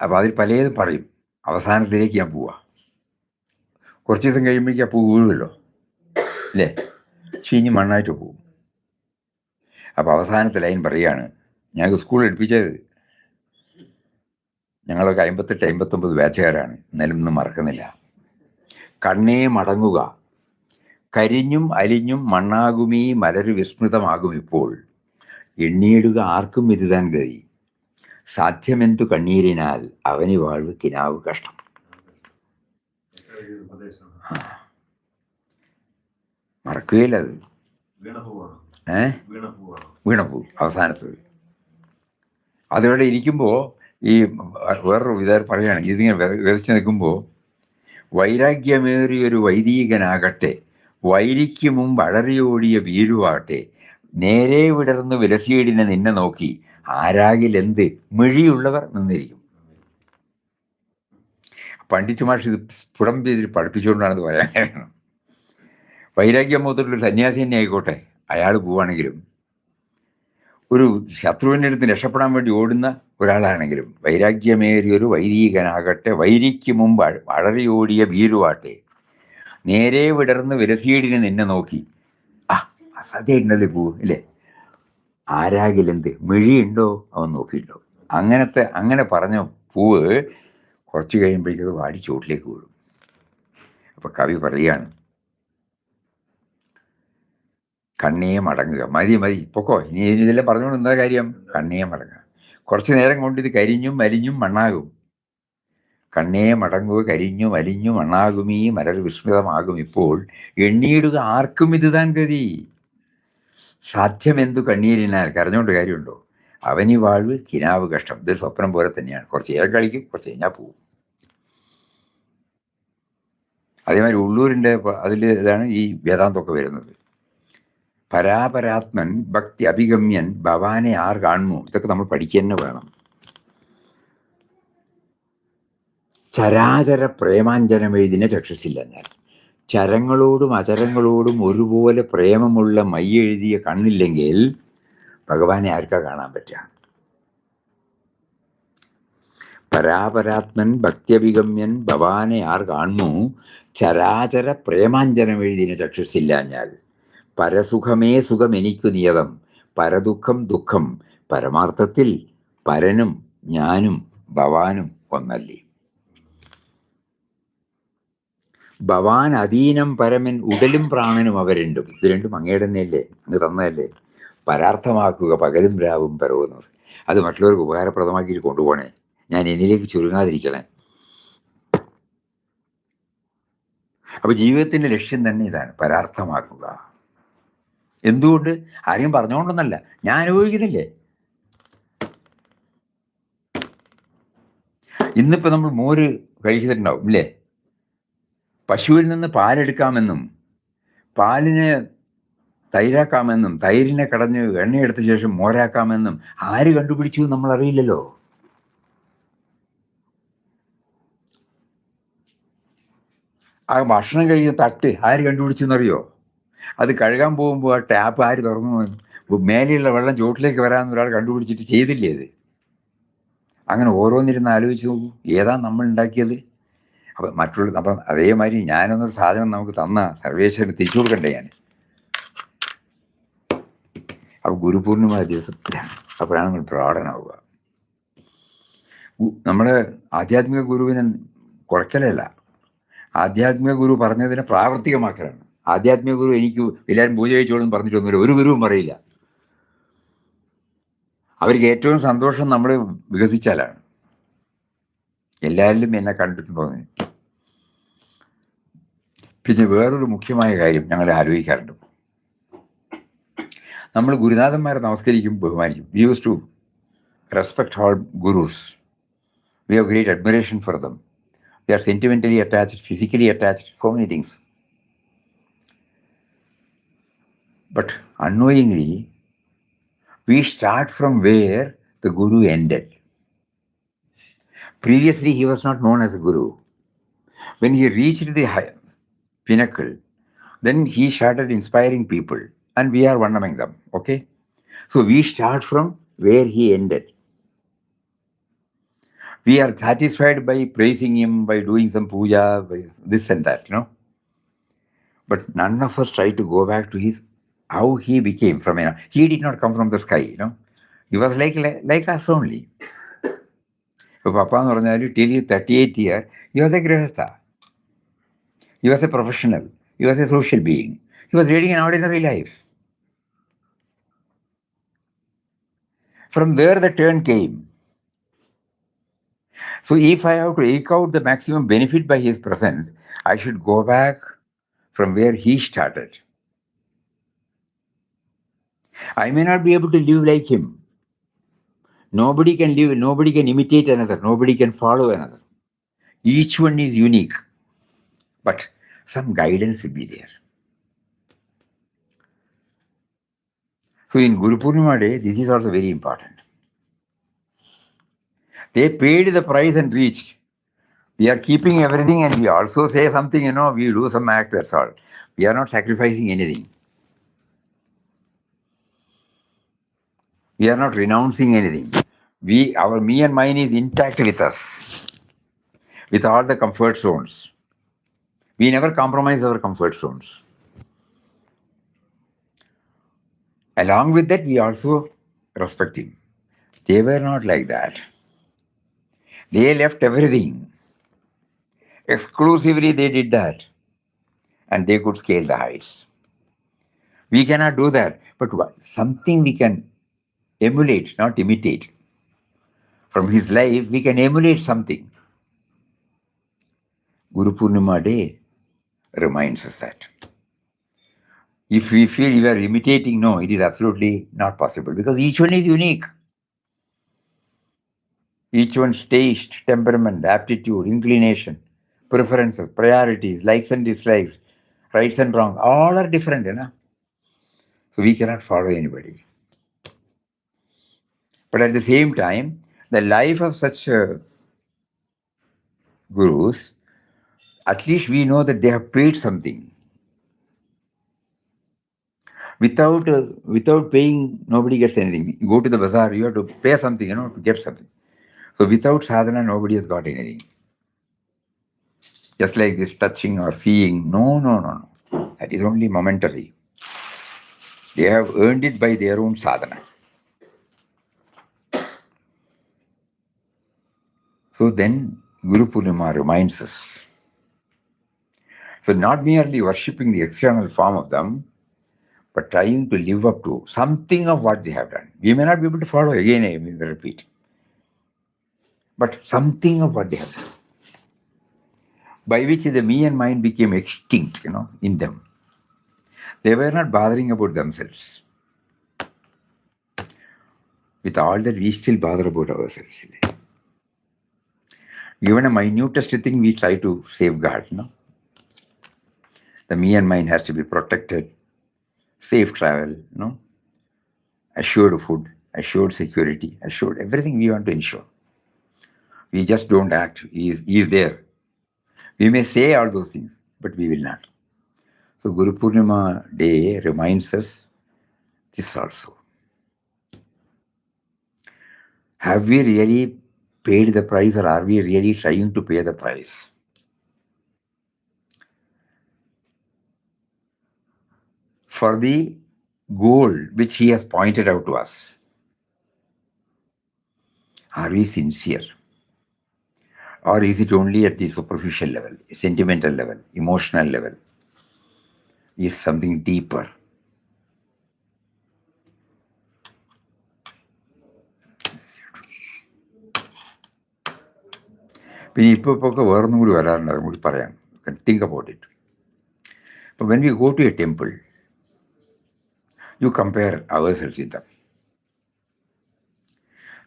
അപ്പോൾ അതിൽ പലതും പറയും. അവസാനത്തിലേക്ക് ഞാൻ പോവാ. കുറച്ച് ദിവസം കഴിയുമ്പോഴേക്കും ആ പൂ വീഴുമല്ലോ, അല്ലേ? ചീഞ്ഞ് മണ്ണായിട്ട് പോവും. അപ്പോൾ അവസാനത്തെ ലൈൻ പറയുകയാണ്, ഞങ്ങൾക്ക് സ്കൂളിൽ എടുപ്പിച്ചത്. ഞങ്ങളൊക്കെ 58-59 ബാച്ചുകാരാണ്. എന്നാലും ഒന്നും മറക്കുന്നില്ല. കണ്ണേ മടങ്ങുക, കരിഞ്ഞും അലിഞ്ഞും മണ്ണാകുമീ മലര് വിസ്മൃതമാകും ഇപ്പോൾ. എണ്ണിയിടുക ആർക്കും ഇരുതാൻ ഗതി, സാധ്യമെന്തു കണ്ണീരിനാൽ അവന് വാഴ്വ് കിനാവ് കഷ്ടം. മറക്കുകയില്ല അത്. വീണപ്പൂ അവസാനത്തത്. അതിവിടെ ഇരിക്കുമ്പോൾ ഈ വേറൊരു വിധാനം പറയുകയാണ്, ഇതിങ്ങനെ വിതച്ച് നിൽക്കുമ്പോൾ, വൈരാഗ്യമേറിയൊരു വൈദികനാകട്ടെ, വൈരിക്ക് മുമ്പ് അഴറിയോടിയ വീരുവാകട്ടെ, നേരെ വിടർന്ന് വിലസീടിനെ നിന്നെ നോക്കി ആരാകിലെന്ത് മിഴിയുള്ളവർ നിന്നിരിക്കും. പണ്ഡിറ്റ് മാഷ് ഇത് സ്ഫുടം ചെയ്തിട്ട് പഠിപ്പിച്ചുകൊണ്ടാണ് ഇത് പറയാൻ കാരണം. വൈരാഗ്യം മുതലൊരു സന്യാസി തന്നെ ആയിക്കോട്ടെ, അയാൾ പോവുകയാണെങ്കിലും, ഒരു ശത്രുവിൻ്റെ അടുത്ത് രക്ഷപ്പെടാൻ വേണ്ടി ഓടുന്ന ഒരാളാണെങ്കിലും, വൈരാഗ്യമേറിയൊരു വൈദികനാകട്ടെ, വൈരിക്ക് മുമ്പ് അഴറിയോടിയ വീരുവാട്ടെ, നേരെ വിടർന്ന് വിലസീടിനെ നിന്നെ നോക്കി, അസാധ്യമായിട്ടുണ്ടല്ലേ പൂവ്, ഇല്ലേ? ആരാകിലെന്ത് മിഴിയുണ്ടോ അവൻ നോക്കിയിട്ടുണ്ടോ. അങ്ങനെ പറഞ്ഞ പൂവ് കുറച്ച് കഴിയുമ്പോഴേക്കത് വാടി ചുവട്ടിലേക്ക് വീഴും. അപ്പൊ കവി പറയുകയാണ്, കണ്ണേ മടങ്ങുക, മതി പൊക്കോ, ഇനി ഇതെല്ലാം പറഞ്ഞുകൊണ്ട് എന്താ കാര്യം? കണ്ണേ മടങ്ങുക, കുറച്ചു നേരം കൊണ്ട് ഇത് കരിഞ്ഞും അലിഞ്ഞും മണ്ണാകും. കണ്ണേ മടങ്ങുക, കരിഞ്ഞു അലിഞ്ഞു മണ്ണാകുമീ മലർ വിസ്മൃതമാകും ഇപ്പോൾ. എണ്ണിയിടുക ആർക്കും ഇത് താൻ ഗതി, സാധ്യമെന്തു കണ്ണീരിനാൽ, കരഞ്ഞുകൊണ്ട് കാര്യമുണ്ടോ, അവനി വാഴ്വ് കിനാവ് കഷ്ടം. ഇതൊരു സ്വപ്നം പോലെ തന്നെയാണ്. കുറച്ച് നേരം കളിക്കും, കുറച്ച് കഴിഞ്ഞാൽ പോവും. അതേമാതിരി ഉള്ളൂരിൻ്റെ അതിൽ ഇതാണ് ഈ വേദാന്തമൊക്കെ വരുന്നത്. പരാപരാത്മൻ ഭക്തി അഭിഗമ്യൻ ഭവാനെ ആർ കാണുന്നു. ഇതൊക്കെ നമ്മൾ പഠിക്കുക തന്നെ വേണം. ചരാചര പ്രേമാഞ്ജനമെഴുതിനെ ചക്ഷുസില്ല. എന്നാൽ ചരങ്ങളോടും അചരങ്ങളോടും ഒരുപോലെ പ്രേമമുള്ള മയ്യെഴുതിയ കണ്ണില്ലെങ്കിൽ ഭഗവാനെ ആർക്കാ കാണാൻ പറ്റുക? പരാപരാത്മൻ ഭക്ത്യഭിഗമ്യൻ ഭവാനെ ആർ കാണുന്നു, ചരാചര പ്രേമാഞ്ജനമെഴുതിനെ ചക്ഷുസില്ലാഞ്ഞാൽ. പരസുഖമേ സുഖം എനിക്കു നിയതം, പരദുഃഖം ദുഃഖം, പരമാർത്ഥത്തിൽ പരനും ഞാനും ഭവാനും ഒന്നല്ലേ. ഭവാൻ അധീനം പരമൻ ഉടലും പ്രാണനും അവ രണ്ടും. ഇത് രണ്ടും അങ്ങയുടെ തന്നെയല്ലേ, അങ്ങ് തന്നതല്ലേ. പരാർത്ഥമാക്കുക പകലും രാവും പരവുന്നത്. അത് മറ്റുള്ളവർക്ക് ഉപകാരപ്രദമാക്കിയിട്ട് കൊണ്ടുപോകണേ, ഞാൻ എന്നിലേക്ക് ചുരുങ്ങാതിരിക്കണേ. അപ്പോൾ ജീവിതത്തിൻ്റെ ലക്ഷ്യം തന്നെ ഇതാണ്, പരാർത്ഥമാക്കുക. എന്തുകൊണ്ട്? ആരെയും പറഞ്ഞുകൊണ്ടൊന്നല്ല, ഞാൻ അനുഭവിക്കുന്നില്ലേ. ഇന്നിപ്പോൾ നമ്മൾ മോര് കഴിച്ചിട്ടുണ്ടാവും ഇല്ലേ? പശുവിൽ നിന്ന് പാലെടുക്കാമെന്നും പാലിനെ തൈരാക്കാമെന്നും തൈരിനെ കടഞ്ഞ് എണ്ണയെടുത്ത ശേഷം മോരാക്കാമെന്നും ആര് കണ്ടുപിടിച്ചു നമ്മൾ അറിയില്ലല്ലോ. ആ ഭക്ഷണം കഴിക്കുന്ന തട്ട് ആര് കണ്ടുപിടിച്ചു എന്നറിയോ? അത് കഴുകാൻ പോകുമ്പോൾ ആ ടാപ്പ് ആര് തുറന്നു? മേലെയുള്ള വെള്ളം ചുവട്ടിലേക്ക് വരാമെന്ന് ഒരാൾ കണ്ടുപിടിച്ചിട്ട് ചെയ്തില്ലേ അത്? അങ്ങനെ ഓരോന്നിരുന്ന് ആലോചിച്ച് നോക്കൂ, ഏതാ നമ്മൾ ഉണ്ടാക്കിയത്? അപ്പം അതേമാതിരി ഞാനൊന്നൊരു സാധനം നമുക്ക് തന്ന സർവേശ്വരന് തിരിച്ചു കൊടുക്കണ്ടേ ഞാൻ? അപ്പോൾ ഗുരുപൂർണിമ ദിവസത്തിലാണ്, അപ്പോഴാണ് നമ്മൾ പ്രകടനാവുക. നമ്മുടെ ആധ്യാത്മിക ഗുരുവിനെ കുറയ്ക്കലല്ല, ആധ്യാത്മിക ഗുരു പറഞ്ഞതിനെ പ്രാവർത്തികമാക്കലാണ്. ആധ്യാത്മിക ഗുരു എനിക്ക് എല്ലാവരും പൂജ കഴിച്ചോളും പറഞ്ഞിട്ടൊന്നുമില്ല, ഒരു ഗുരുവും പറയില്ല. അവർക്ക് ഏറ്റവും സന്തോഷം നമ്മൾ വികസിച്ചാലാണ്. എല്ലാവരിലും എന്നെ കണ്ടിട്ടുണ്ടോന്ന്. പിന്നെ വേറൊരു മുഖ്യമായ കാര്യം ഞങ്ങൾ ആലോചിക്കാറുണ്ട്. നമ്മൾ ഗുരുനാഥന്മാരെ നമസ്കരിക്കും, ബഹുമാനിക്കും. We use to respect all gurus. We have great admiration for them. We are sentimentally attached, physically attached, so many things. But unknowingly, we start from where the Guru ended. Previously, he was not known as a Guru. When he reached the pinnacle, then he started inspiring people, and we are one among them, okay? So we start from where he ended. We are satisfied by praising him, by doing some puja, by this and that, But none of us try to go back to how he became from, he did not come from the sky, He was like us only. So Papa എന്ന് പറഞ്ഞാൽ till 38 years, he was a grihastha. He was a professional. He was a social being. He was leading an ordinary life. From there the turn came. So if I have to eke out the maximum benefit by his presence, I should go back from where he started. I may not be able to live like him. Nobody can live, nobody can imitate another, nobody can follow another. Each one is unique, but some guidance will be there. So in Guru Purnima Day, this is also very important. They paid the price and reached. We are keeping everything and we also say something, we do some act, that's all. We are not sacrificing anything. We are not renouncing anything. Our me and mine is intact with us, with all the comfort zones. We never compromise our comfort zones. Along with that, we also respect him. They were not like that. They left everything. Exclusively they did that. And they could scale the heights. We cannot do that. But something we can emulate, not imitate. From his life, we can emulate something. Guru Purnima Day reminds us that. If we feel we are imitating, no, it is absolutely not possible, because each one is unique. Each one's taste, temperament, aptitude, inclination, preferences, priorities, likes and dislikes, rights and wrongs, all are different, So we cannot follow anybody. But at the same time, the life of such gurus, at least we know that they have paid something. Without paying, nobody gets anything. You go to the bazaar, you have to pay something, to get something. So without sadhana, nobody has got anything. Just like this touching or seeing, no. That is only momentary. They have earned it by their own sadhana. So then Guru Purnima reminds us. So not merely worshipping the external form of them, but trying to live up to something of what they have done. We may not be able to follow, again I will repeat, but something of what they have done. by which the me and mine became extinct, in them. They were not bothering about themselves. With all that, we still bother about ourselves. Even a minutest thing we try to safeguard, The me and mine has to be protected, safe travel, assured food, assured security, assured everything we want to ensure. We just don't act. He is there. We may say all those things, but we will not. So Guru Purnima day reminds us this also. Have we really paid the price, or are we really trying to pay the price? For the goal which he has pointed out to us. Are we sincere? Or is it only at the superficial level, sentimental level, emotional level? Is something deeper? പിന്നെ ഇപ്പോൾ വേറൊന്നും കൂടി വരാറുണ്ട്, അതും കൂടി പറയാം. Think about it. But when we go to a temple, you compare ourselves with them.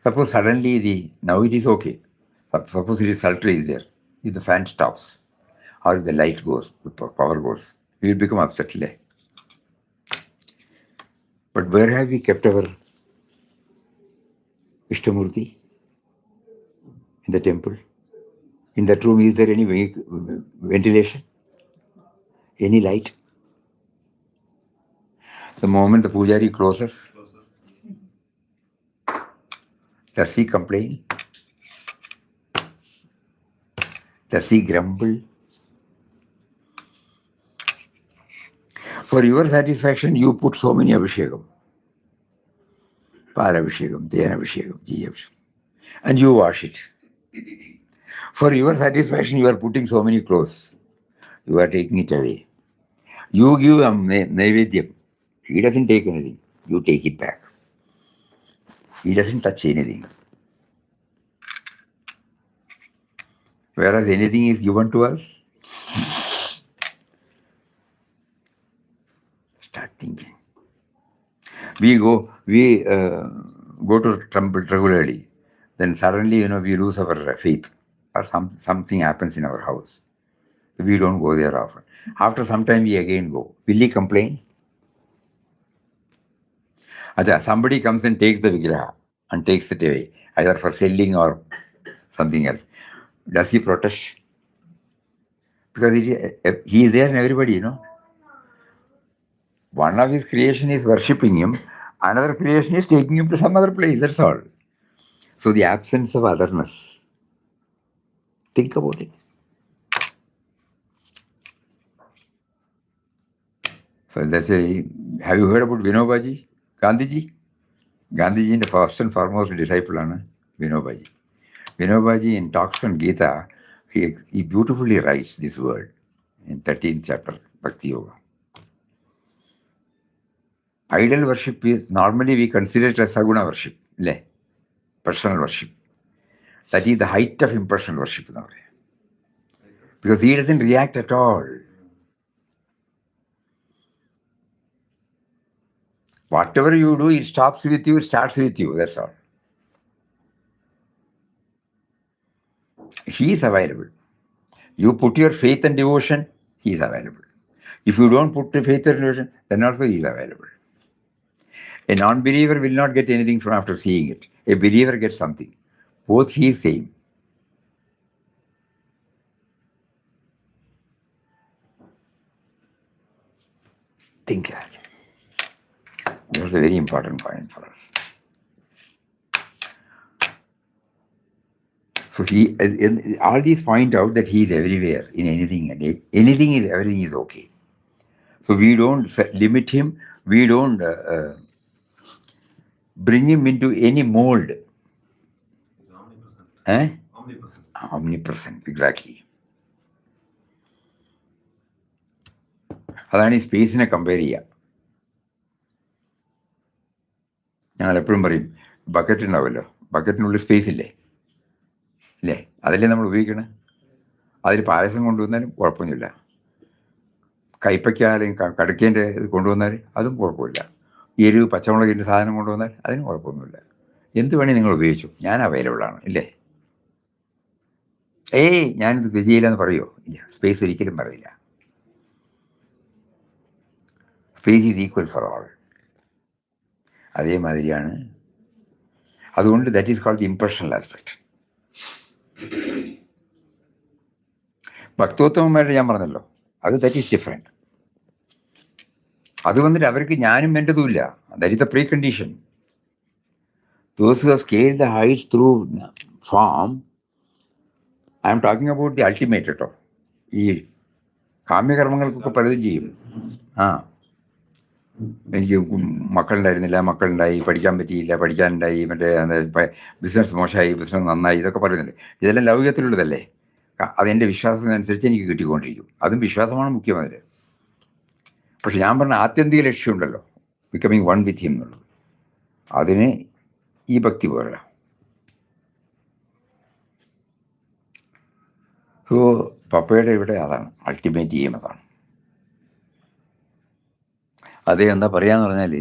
Suppose suddenly now it is okay. Suppose it is sultry is there. If the fan stops, or if the light goes, the power goes, we will become upset. But where have we kept our Ishtamurti? In the temple. In that room, is there any ventilation? Any light? The moment the pujari closes, does he complain? Does he grumble? For your satisfaction, you put so many abhishekam. Parabhishekam, Dhenabhishekam, Jiyabhishekam. And you wash it. For your satisfaction, you are putting so many clothes. You are taking it away. You give a naivedyam. He doesn't take anything. You take it back. He doesn't touch anything. Whereas anything is given to us, start thinking. We go to temple regularly. Then suddenly, we lose our faith, or something happens in our house. We don't go there often. After some time, we again go. Will he complain? Somebody comes and takes the vigraha and takes it away, either for selling or something else. Does he protest? Because he is there in everybody, One of his creation is worshipping him, another creation is taking him to some other place, that's all. So the absence of otherness. Think about it. So that's why, have you heard about Vinobaji? Gandhiji? Gandhiji is the first and foremost disciple, Vinobaji. Vinobaji in Talks on Gita, he beautifully writes this word in 13th chapter, Bhakti Yoga. Idol worship is, normally we consider it as Saguna worship, personal worship. That is the height of impersonal worship now. Because he doesn't react at all. Whatever you do, it stops with you, it starts with you, that's all. He is available. You put your faith and devotion, he is available. If you don't put the faith and devotion, then also he is available. A non-believer will not get anything from after seeing it. A believer gets something. Both he is same. Think that. That's a very important point for us. So all these point out that he is everywhere in anything, and everything is okay. So we don't limit him. We don't bring him into any mold. He's omnipresent. Omnipresent. Omnipresent, exactly. അതാണ് ഈ സ്പേസിനെ compare ചെയ്യുക. ഞങ്ങൾ എപ്പോഴും പറയും bucket ഉണ്ടാവുമല്ലോ, ബക്കറ്റിനുള്ളിൽ space ഇല്ലേ, അതല്ലേ നമ്മൾ ഉപയോഗിക്കണേ. അതിൽ പായസം കൊണ്ടുവന്നാലും കുഴപ്പമൊന്നുമില്ല. കൈപ്പയ്ക്ക അല്ലെങ്കിൽ കടുക്കേൻ്റെ ഇത് കൊണ്ടുവന്നാൽ അതും കുഴപ്പമില്ല. എരിവ് പച്ചമുളകിൻ്റെ സാധനം കൊണ്ടുവന്നാൽ അതിനും കുഴപ്പമൊന്നുമില്ല. എന്ത് വേണേൽ നിങ്ങൾ ഉപയോഗിച്ചു, ഞാൻ അവൈലബിളാണ്. ഇല്ലേ? ഞാനിത് വിജയില്ലെന്ന് പറയുമോ? ഇല്ല, സ്പേസ് ഒരിക്കലും പറയില്ല. Space is equal for all. അതേമാതിരിയാണ്. അതുകൊണ്ട് that is called the impersonal aspect. ഭക്തോത്തമന്മാരുടെ ഞാൻ പറഞ്ഞല്ലോ, അത് ദാറ്റ് ഈസ് ഡിഫറെൻറ്റ്. അത് വന്നിട്ട് അവർക്ക് ഞാനും വേണ്ടതുമില്ല. That is the precondition. Those who have scaled the heights through form, I'm talking about the ultimate കേട്ടോ. ഈ കാമ്യകർമ്മങ്ങൾക്കൊക്കെ പലതും ചെയ്യും. എനിക്ക് മക്കളുണ്ടായി, പഠിക്കാൻ പറ്റിയില്ല, പഠിക്കാനുണ്ടായി, ബിസിനസ് മോശമായി, ബിസിനസ് നന്നായി, ഇതൊക്കെ പറയുന്നുണ്ട്. ഇതെല്ലാം ലൗകികത്തിലുള്ളതല്ലേ. അതെൻ്റെ വിശ്വാസത്തിനനുസരിച്ച് എനിക്ക് കിട്ടിക്കൊണ്ടിരിക്കും. അതും വിശ്വാസമാണ് മുഖ്യം അതിൽ. പക്ഷെ ഞാൻ പറഞ്ഞ ആത്യന്തിക ലക്ഷ്യമുണ്ടല്ലോ, ബിക്കമിങ് വൺ വിത്ത് ഹിം എന്നുള്ളത്, അതിന് ഈ ഭക്തി പോരല്ല. സോ പപ്പയുടെ ഇവിടെ അതാണ് അൾട്ടിമേറ്റ് എയിം. അതാണ്. അത് എന്താ പറയാന്ന് പറഞ്ഞാൽ,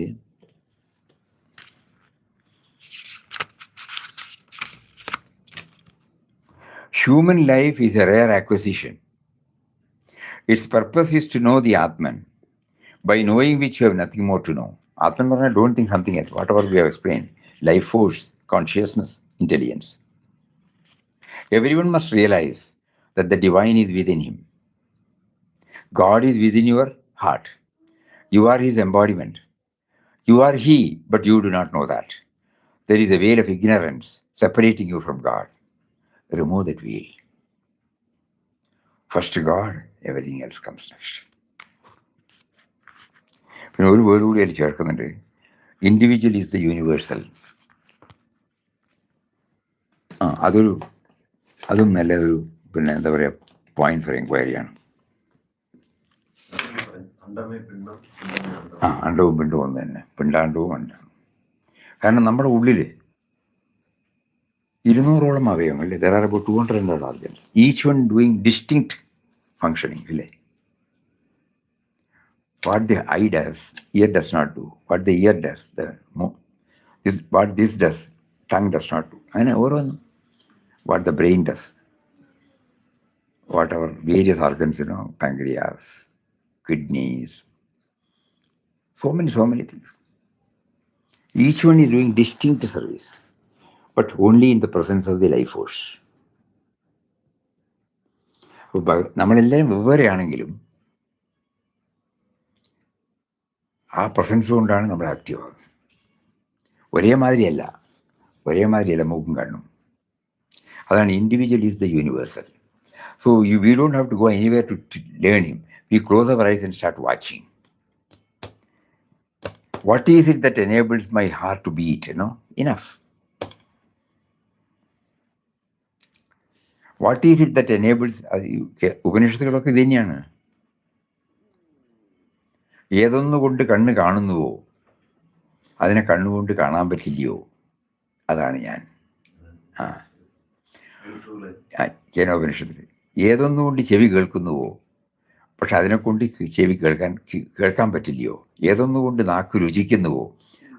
human life is a rare acquisition. Its purpose is to know the Atman, by knowing which you have nothing more to know. Atman പറഞ്ഞാൽ don't think something else, whatever we have explained, life force, consciousness, intelligence. Everyone must realize that the divine is within him. God is within your heart. You are his embodiment. You are he, but you do not know that. There is a veil of ignorance separating you from God. Remove that veil. First God, everything else comes next. പിന്നെ ഒരു word കൂടി അതിൽ ചേർക്കുന്നുണ്ട്, individual is the universal. അതും നല്ല ഒരു എന്താ പറയുക പോയിന്റ് ഫോർ എൻക്വയറിയാണ്. അണ്ടവും പിണ്ടവും ഒന്ന് തന്നെ, പിണ്ടാണ്ടവും അണ്ടാണ്. കാരണം നമ്മുടെ ഉള്ളിൽ 200ഓളം അവയവങ്ങൾ, there are about 200 organs, each one doing distinct functioning. ഇല്ലേ? What the eye does, ear does not do. What the ear does, what this does, tongue does not do. അങ്ങനെ ഓരോന്നും. What the brain does, what our various organs, pancreas, kidneys, so many things. Each one is doing distinct service, but only in the presence of the life force. നമ്മളെല്ലാവരും വെവ്വേറെയാണെങ്കിലും ആ presence കൊണ്ടാണ് നമ്മൾ active ആകുന്നത്. ഒരേ മാതിരിയല്ല മൂക്കും കണ്ണും. അതാണ് individual is the universal. So we don't have to go anywhere to learn him. We close our eyes and start watching. What is it that enables my heart to beat? Enough. What is it that enables? ഉപനിഷത്തുകളൊക്കെ ഇത് തന്നെയാണ്. ഏതൊന്നുകൊണ്ട് കണ്ണ് കാണുന്നുവോ അതിനെ കണ്ണുകൊണ്ട് കാണാൻ പറ്റില്ലയോ, അതാണ് ഞാൻ. കേനോപനിഷത്തിൽ ഏതൊന്നുകൊണ്ട് ചെവി കേൾക്കുന്നുവോ പക്ഷെ അതിനെക്കൊണ്ട് ചെവി കേൾക്കാൻ പറ്റില്ലയോ, ഏതൊന്നുകൊണ്ട് നാക്ക് രുചിക്കുന്നുവോ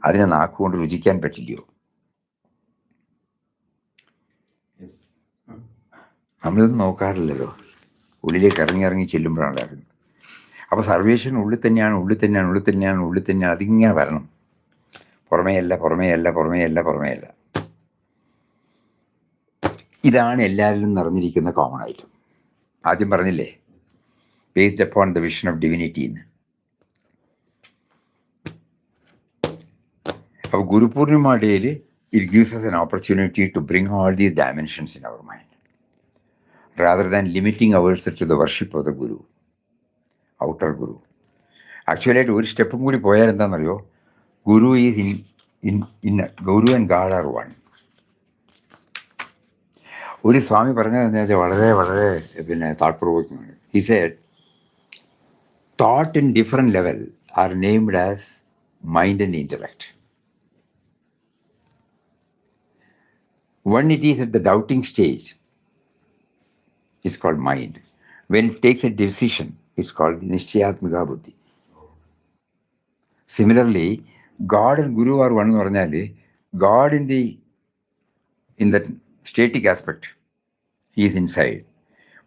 അതിനെ നാക്കുകൊണ്ട് രുചിക്കാൻ പറ്റില്ലയോ. നമ്മളിതൊന്നും നോക്കാറില്ലല്ലോ, ഉള്ളിലേക്ക് ഇറങ്ങി ചെല്ലുമ്പോഴാണ് അറിയുന്നത്. അപ്പോൾ സർവേശ്വരൻ ഉള്ളിൽ തന്നെയാണ്. അതിങ്ങനെ വരണം, പുറമേയല്ല. ഇതാണ് എല്ലാവരിലും നിറഞ്ഞിരിക്കുന്ന കോമൺ ഐറ്റം. ആദ്യം പറഞ്ഞില്ലേ, based upon the vision of divinity എന്ന്. അപ്പോൾ ഗുരുപൂർണിമ ഡേയിൽ it gives us an opportunity to bring all these dimensions in our mind rather than limiting ourselves to the worship of the Guru, outer Guru. Actually ഒരു സ്റ്റെപ്പും കൂടി പോയാൽ എന്താണെന്നറിയോ, guru is guru and God are one. ഒരു സ്വാമി പറഞ്ഞതെന്ന് വെച്ചാൽ വളരെ thought provoking. He said, thought in different level are named as mind and intellect. When it is at the doubting stage, it's called mind. When it takes a decision, it's called Nishchayatmika Buddhi. Similarly, God and Guru are one എന്ന് പറഞ്ഞാൽ God in that static aspect, he is inside.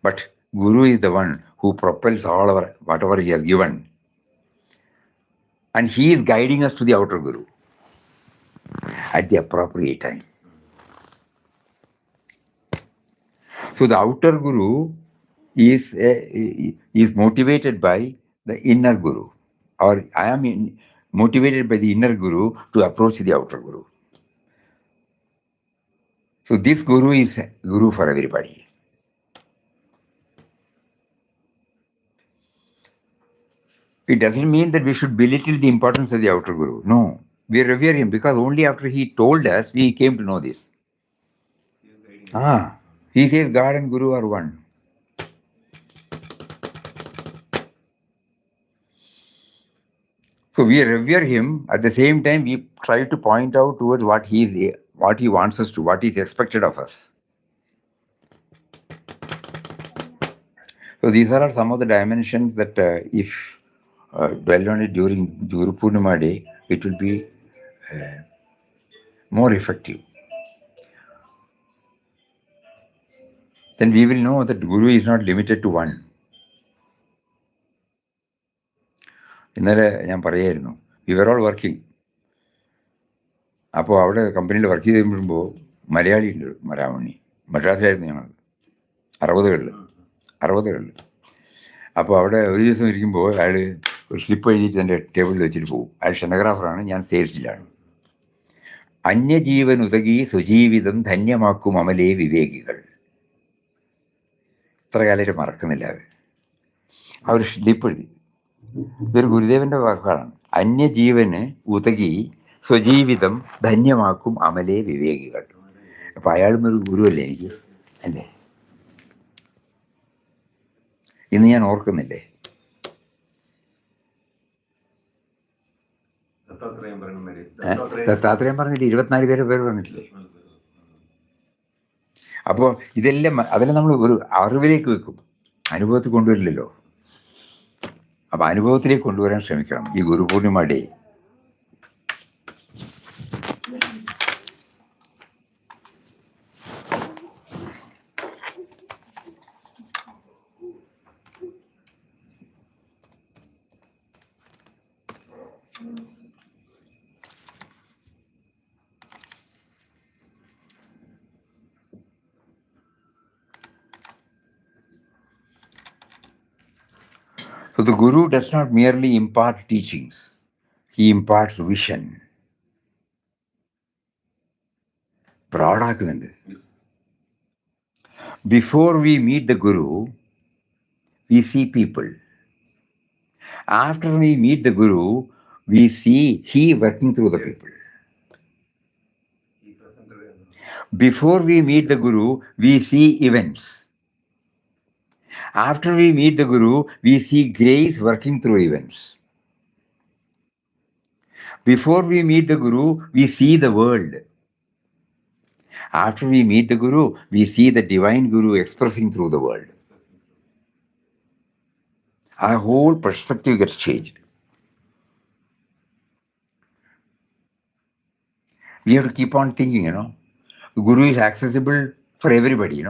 But Guru is the one who propels all our whatever he has given. And he is guiding us to the outer Guru at the appropriate time. So the outer Guru is motivated by the inner Guru. Or I am motivated by the inner Guru to approach the outer Guru. So this Guru is Guru for everybody. It doesn't mean that we should belittle the importance of the outer Guru. No, we revere him because only after he told us we came to know this. He says God and Guru are one. So we revere him. At the same time, we try to point out towards what he wants us to, what is expected of us. So these are some of the dimensions that if dwell on it during Guru Purnima day, it will be more effective. Then we will know that Guru is not limited to one. ഇന്നലെ ഞാൻ പറയായിരുന്നു, we were all working. അപ്പോൾ അവിടെ കമ്പനിയിൽ work ചെയ്ത് കഴിയുമ്പോൾ മലയാളി ഉണ്ട്, മരാമണി, മദ്രാസിലായിരുന്നു ഞങ്ങൾ 60കളിൽ. അപ്പോൾ അവിടെ ഒരു ദിവസം ഇരിക്കുമ്പോൾ അയാൾ ഒരു സ്ലിപ്പ് എഴുതിയിട്ട് എൻ്റെ ടേബിളിൽ വെച്ചിട്ട് പോകും. അയാൾ സ്റ്റെനോഗ്രാഫറാണ്, ഞാൻ സെയിൽസിലാണ്. അന്യജീവൻ ഉതകി സുജീവിതം ധന്യമാക്കും അമലേ വിവേകികൾ. ഇത്ര കാലമായിട്ട് മറക്കുന്നില്ല അത്. ആ ഒരു സ്ലിപ്പ് എഴുതി. ഇതൊരു ഗുരുദേവന്റെ വാക്കാണ്. അന്യജീവന് ഉതകി സ്വജീവിതം ധന്യമാക്കും അമലേ വിവേകികൾ. അപ്പൊ അയാളും ഒരു ഗുരുവല്ലേ എനിക്ക്, അല്ലേ? ഇന്ന് ഞാൻ ഓർക്കുന്നില്ലേ, ദത്താത്രേയം പറഞ്ഞില്ലേ, 24 പേര് പറഞ്ഞിട്ടില്ലേ? അപ്പോൾ അതെല്ലാം നമ്മൾ ഒരു അറിവിലേക്ക് വെക്കും, അനുഭവത്തിൽ കൊണ്ടുവരില്ലല്ലോ. അപ്പൊ അനുഭവത്തിലേക്ക് കൊണ്ടുവരാൻ ശ്രമിക്കണം ഈ Guru Purnima day. So the Guru does not merely impart teachings, he imparts vision. broadakunnundu. Before we meet the Guru, we see people. After we meet the Guru, we see he working through the people. Before we meet the Guru, we see events. After we meet the Guru, we see grace working through events. Before we meet the Guru, we see the world. After we meet the Guru, we see the divine Guru expressing through the world. Our whole perspective gets changed. We have to keep on thinking, Guru is accessible for everybody,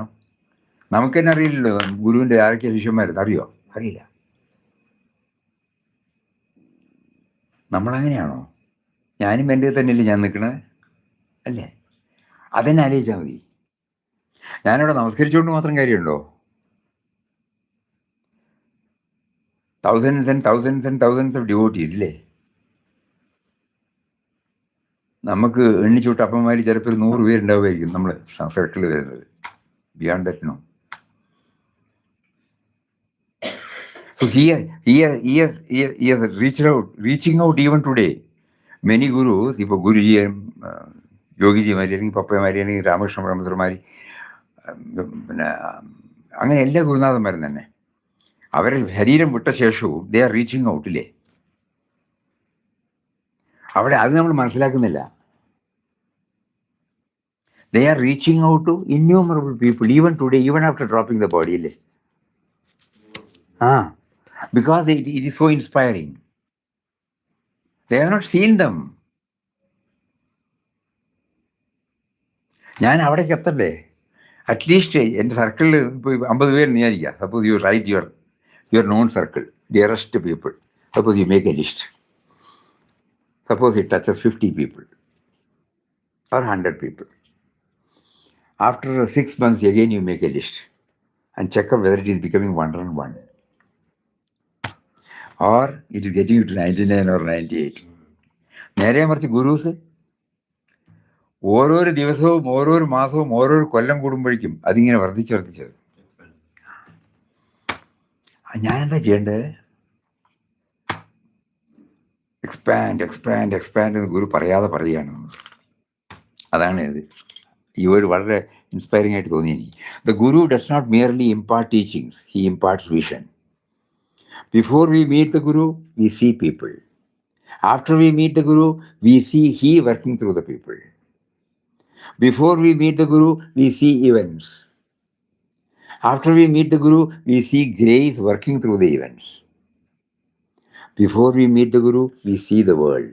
നമുക്ക് തന്നെ അറിയില്ലല്ലോ ഗുരുവിൻ്റെ ആരൊക്കെ ശിഷ്യന്മാരെന്ന്. അറിയില്ല. നമ്മളങ്ങനെയാണോ? ഞാനും എൻ്റെ തന്നെയല്ലേ ഞാൻ നിൽക്കണത്, അല്ലേ? അതെന്നെ ആലോചിച്ചാൽ മതി. ഞാനിവിടെ നമസ്കരിച്ചുകൊണ്ട് മാത്രം കാര്യമുണ്ടോ? thousands of devotees ഇല്ലേ? നമുക്ക് എണ്ണിച്ചൂട്ട് അപ്പന്മാർ ചിലപ്പോൾ 100 പേരുണ്ടാവുമായിരിക്കും നമ്മൾ സർക്കിൾ വരുന്നത്. Beyond that no. So he has reaching out even today. Many gurus, ഇപ്പോൾ ഗുരുജിയും യോഗിജിമാരി അല്ലെങ്കിൽ പപ്പമാരി അല്ലെങ്കിൽ രാമകൃഷ്ണ പരമഹംസർമാർ, പിന്നെ അങ്ങനെ എല്ലാ ഗുരുനാഥന്മാരും തന്നെ അവരെ ശരീരം വിട്ട ശേഷവും ദേ ആർ റീച്ചിങ് ഔട്ടില്ലേ? അവിടെ അത് നമ്മൾ മനസ്സിലാക്കുന്നില്ല. They are reaching out to innumerable people, even today, even after dropping the body. Because it is so inspiring. They have not seen them. ഞാൻ അവിടേക്ക് എത്തണ്ടേ? അറ്റ്ലീസ്റ്റ് എൻ്റെ സർക്കിളിൽ ഇപ്പോൾ 50 പേര് വിചാരിക്കുക. Suppose you write your non circle, dearest people. Suppose you make A list. Suppose it touches 50 people or 100 people. After 6 months, again you make a list and check out whether it is becoming 101 or it is getting to 99 or 98. നേരെ മറിച്ച് ഗുരുസ് ഓരോരോ ദിവസവും ഓരോരോ മാസവും ഓരോരോ കൊല്ലം കൂടുമ്പോഴേക്കും അതിങ്ങനെ വർദ്ധിച്ചത്. ഞാനെന്താ ചെയ്യേണ്ടത്? എക്സ്പാൻഡ് എന്ന് ഗുരു പറയാതെ പറയുകയാണ്. അതാണ് ഇത്. ഈ വേർഡ് വളരെ ഇൻസ്പയറിംഗ് ആയിട്ട് തോന്നി എനിക്ക്. The guru does not merely impart teachings, he imparts vision. Before we meet the guru, we see people. After we meet the guru, we see he working through the people. Before we meet the Guru, we see events. After we meet the Guru, we see grace working through the events. Before we meet the Guru, we see the world.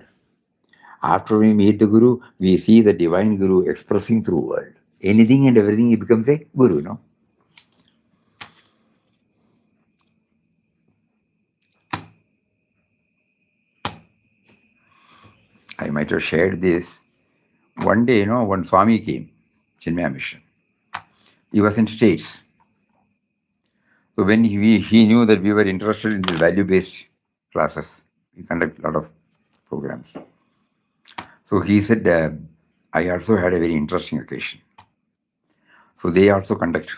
After we meet the Guru, we see the divine Guru expressing through world. Anything and everything, he becomes a Guru, no? I might have shared this. One day, when Swami came, Chinmaya Mission, he was in States. So when he knew that we were interested in these value-based classes, we conduct a lot of programs. So he said, I also had a very interesting occasion. So they also conduct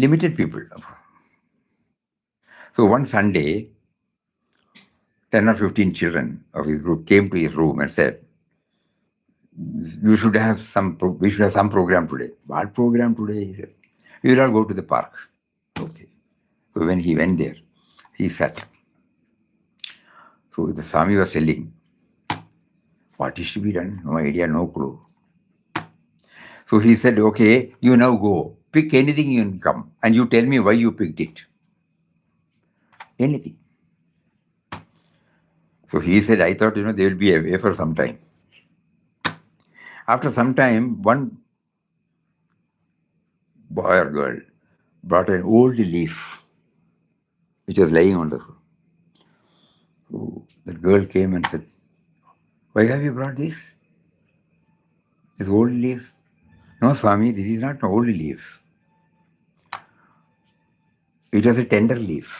limited people. So one Sunday, 10 or 15 children of his group came to his room and said, we should have some program today. What program today? He said, we will all go to the park. Okay. So when he went there, he sat. So the Swami was telling, what is to be done? No idea, no clue. So he said, okay, you now go. Pick anything you can come and you tell me why you picked it. Anything. So he said, I thought, they will be away for some time. After some time, one boy or girl brought an old leaf which was lying on the floor. So that girl came and said, why have you brought this? This old leaf? No, Swami, this is not an old leaf. It was a tender leaf.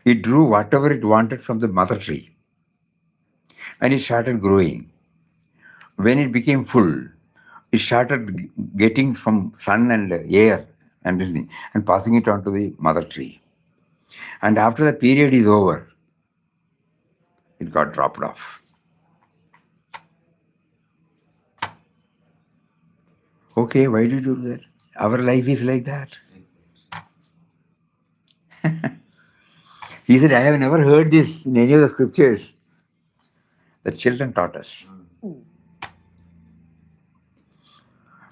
It drew whatever it wanted from the mother tree. And it started growing. When it became full, it started getting from sun and air and everything and passing it on to the mother tree. And after the period is over, it got dropped off. Okay, why did you do that? Our life is like that. He said, I have never heard this in any of the scriptures. The children taught us.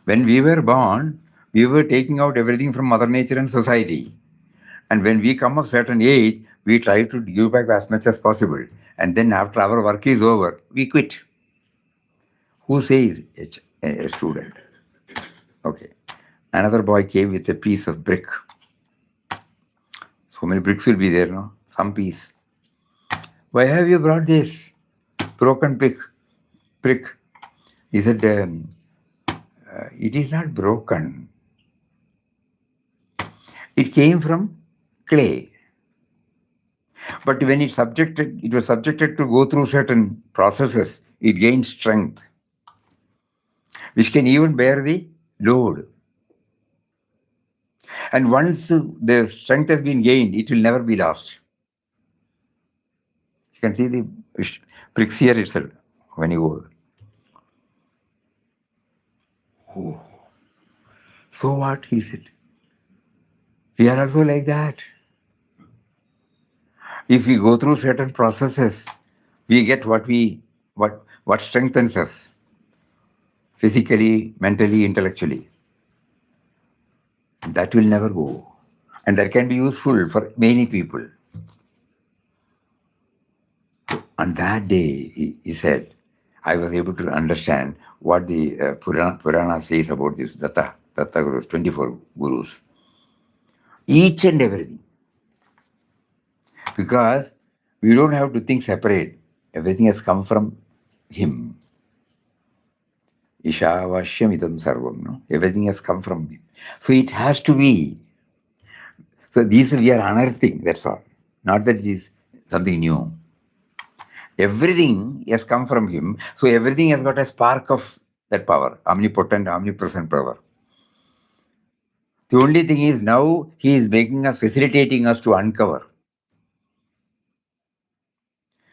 When we were born, we were taking out everything from Mother Nature and society. And when we come of certain age, we try to give back as much as possible. And then after our work is over, we quit. Who says a student? Okay. Another boy came with a piece of brick. So many bricks will be there, no? Some piece. Why have you brought this broken brick? He said, it is not broken. It came from clay. But when it was subjected to go through certain processes, it gained strength, which can even bear the load. And once the strength has been gained, it will never be lost. You can see the bricks here itself when you go. Oh. So what? He said. We are also like that. If we go through certain processes, we get what we what strengthens us physically, mentally, intellectually. That will never go. And that can be useful for many people. On that day, he said, I was able to understand what the Purana says about this Datta Gurus, 24 Gurus. Each and everything. Because we don't have to think separate. Everything has come from him. Ishavashyam idam sarvam. No? Everything has come from him. So it has to be. So these we are unearthing, that's all. Not that it is something new. Everything has come from him. So everything has got a spark of that power, omnipotent, omnipresent power. The only thing is now he is making us, facilitating us to uncover.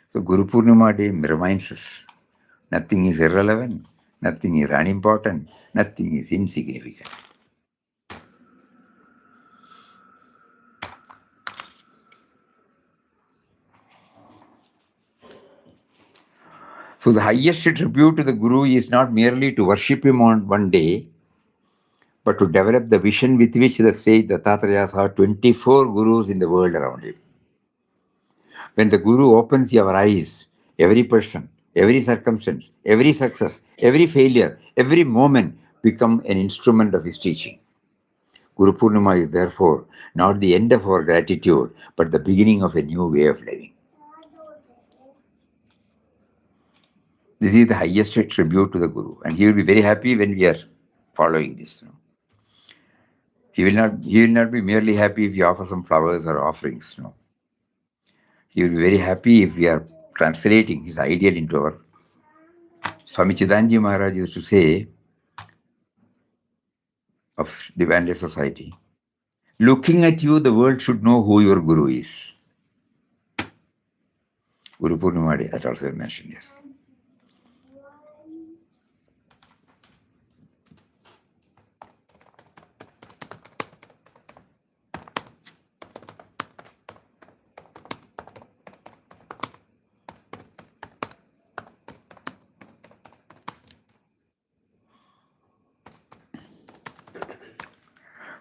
So Guru Purnima Day reminds us, nothing is irrelevant, nothing is unimportant, nothing is insignificant. So the highest tribute to the Guru is not merely to worship him on one day, but to develop the vision with which the sage Dattatreya saw 24 Gurus in the world around him. When the Guru opens your eyes, every person, every circumstance, every success, every failure, every moment become an instrument of his teaching. Guru Purnima is therefore not the end of our gratitude, but the beginning of a new way of living. This is the highest tribute to the Guru, and he will be very happy when we are following this. He will not be merely happy if you offer some flowers or offerings. No. He will be very happy if we are translating his ideal into our. Swami Chidanji Maharaj used to say of Divine Life Society, looking at you, the world should know who your Guru is. Guru Purnima Day, that also I mentioned, yes.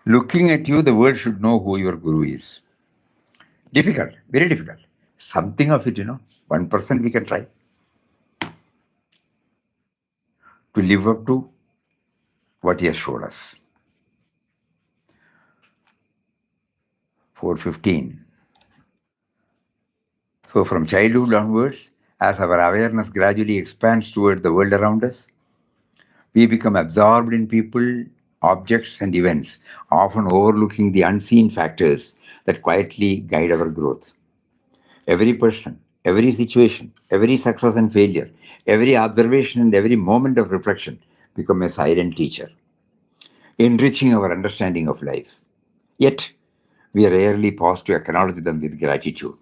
Looking at you, the world should know who your Guru is. Difficult, very difficult. Something of it, 1% we can try. To live up to what he has showed us. 4:15. So from childhood onwards, as our awareness gradually expands toward the world around us, we become absorbed in people, objects, and events, often overlooking the unseen factors that quietly guide our growth. Every person, every situation, every success and failure, every observation and every moment of reflection become a silent teacher, enriching our understanding of life. Yet, we rarely pause to acknowledge them with gratitude.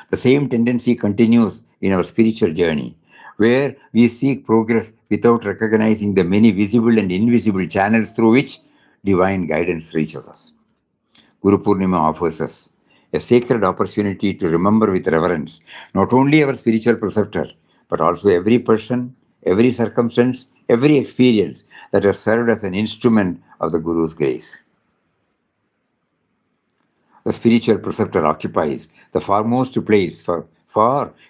The same tendency continues in our spiritual journey, where we seek progress without recognizing the many visible and invisible channels through which divine guidance reaches us. Guru Purnima offers us a sacred opportunity to remember with reverence not only our spiritual preceptor, but also every person, every circumstance, every experience that has served as an instrument of the Guru's grace. The spiritual preceptor occupies the foremost place, for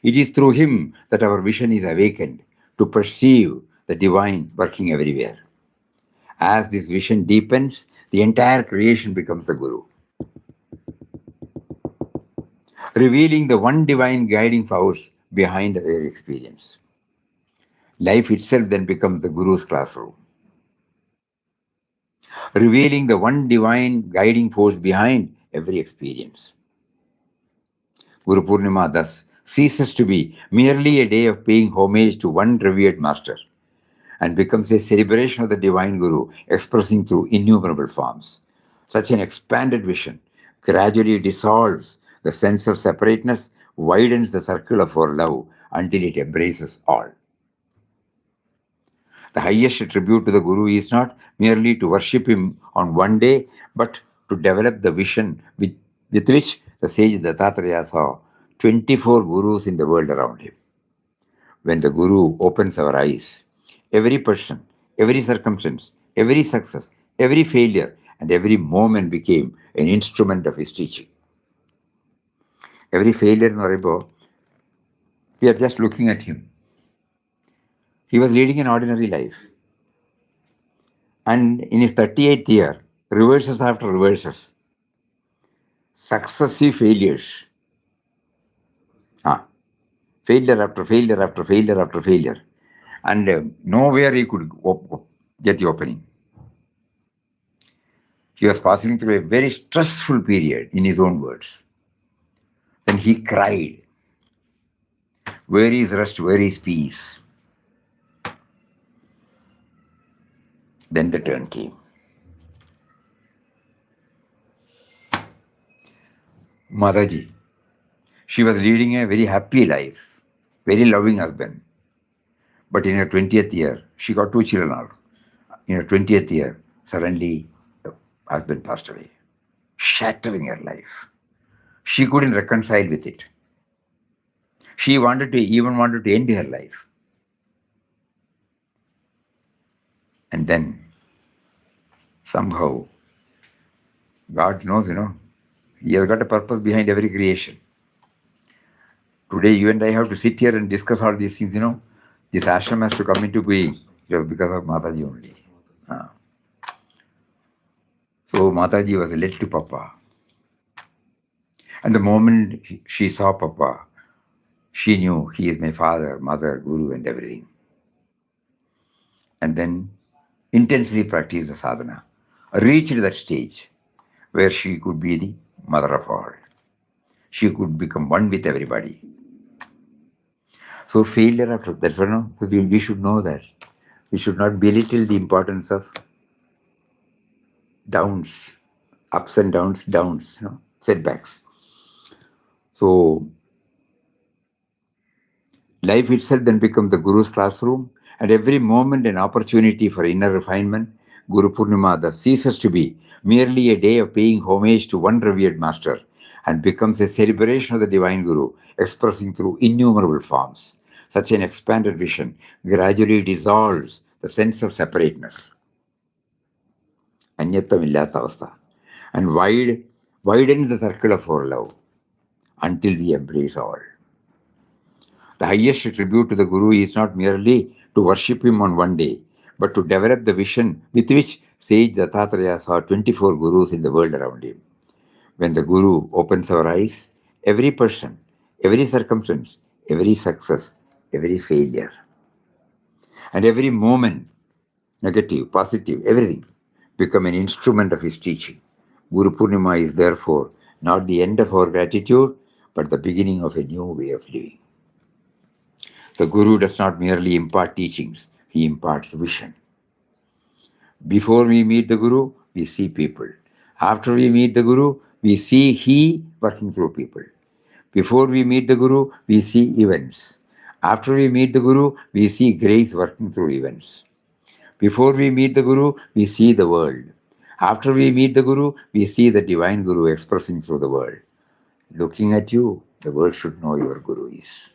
it is through him that our vision is awakened to perceive the divine working everywhere. As this vision deepens, the entire creation becomes the Guru, revealing the one divine guiding force behind every experience. Life itself then becomes the Guru's classroom, revealing the one divine guiding force behind every experience. Guru Purnima thus ceases to be merely a day of paying homage to one revered master and becomes a celebration of the divine Guru expressing through innumerable forms. Such an expanded vision gradually dissolves the sense of separateness, widens the circle of our love until it embraces all. The highest tribute to the Guru is not merely to worship him on one day, but to develop the vision with which the sage Dattatreya saw 24 Gurus in the world around him. when the Guru opens our eyes, every person, every circumstance, every success, every failure, and every moment became an instrument of his teaching. Every failure in Maribo, we are just looking at him. He was leading an ordinary life. And in his 38th year, reverses after reverses, successive failures. Failure after failure after failure after failure. And nowhere he could get the opening. He was passing through a very stressful period, in his own words. Then he cried, "Where is rest? Where is peace?" Then the turn came. Mataji, she was leading a very happy life, very loving husband. But in her 20th year, she got 2 children out. In her 20th year, suddenly the husband passed away, shattering her life. She couldn't reconcile with it. She even wanted to end her life. And then somehow, God knows, He has got a purpose behind every creation. Today, you and I have to sit here and discuss all these things, This ashram has to come into being just because of Mataji only. So Mataji was led to Papa. And the moment she saw Papa, she knew he is my father, mother, guru, and everything. And then intensely practiced the sadhana, reached that stage where she could be the mother of all. She could become one with everybody. So failure after that's why we should know that. We should not belittle the importance of downs, ups and downs, setbacks. So life itself then becomes the Guru's classroom, and every moment an opportunity for inner refinement. Guru Purnima thus ceases to be merely a day of paying homage to one revered master and becomes a celebration of the Divine Guru, expressing through innumerable forms. Such an expanded vision gradually dissolves the sense of separateness, Anyattamillatha avastha, and widens the circle of our love until we embrace all. The highest tribute to the Guru is not merely to worship him on one day, but to develop the vision with which sage Dattatreya saw 24 Gurus in the world around him. When the Guru opens our eyes, every person, every circumstance, every success, every failure, and every moment, negative, positive, everything, become an instrument of his teaching. Guru Purnima is therefore not the end of our gratitude, but the beginning of a new way of living. The Guru does not merely impart teachings, he imparts vision. Before we meet the Guru, we see people. After we meet the Guru, we see he working through people. Before we meet the Guru, we see events. After we meet the Guru, we see grace working through events. Before we meet the Guru, we see the world. After we meet the Guru, we see the Divine Guru expressing through the world. Looking at you, the world should know your Guru is.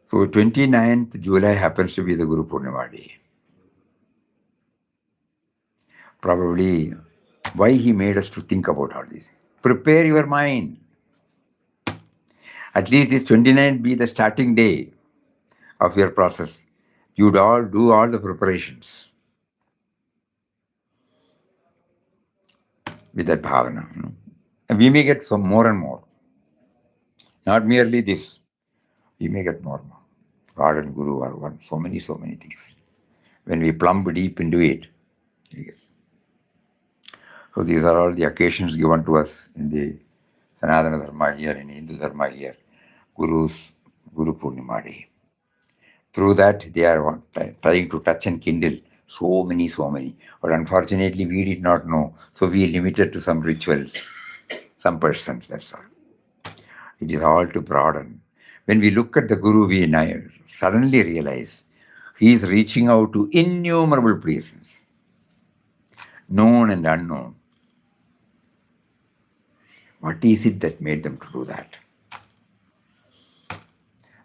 So 29th July happens to be the Guru Purnima day. Probably why he made us to think about all this. Prepare your mind. At least this 29th be the starting day of your process. You'd all do all the preparations with that bhavana. And we may get some more and more. Not merely this. We may get more and more. God and Guru are one. So many things. When we plumb deep into it, we get. So these are all the occasions given to us in the Sanatana Dharma here, in Hindu Dharma here. Guru Purnima day. Through that, they are trying to touch and kindle so many. But unfortunately, we did not know. So we limited to some rituals, some persons, that's all. It is all to broaden. When we look at the Guru, we suddenly realize he is reaching out to innumerable places, known and unknown. What is it that made them to do that?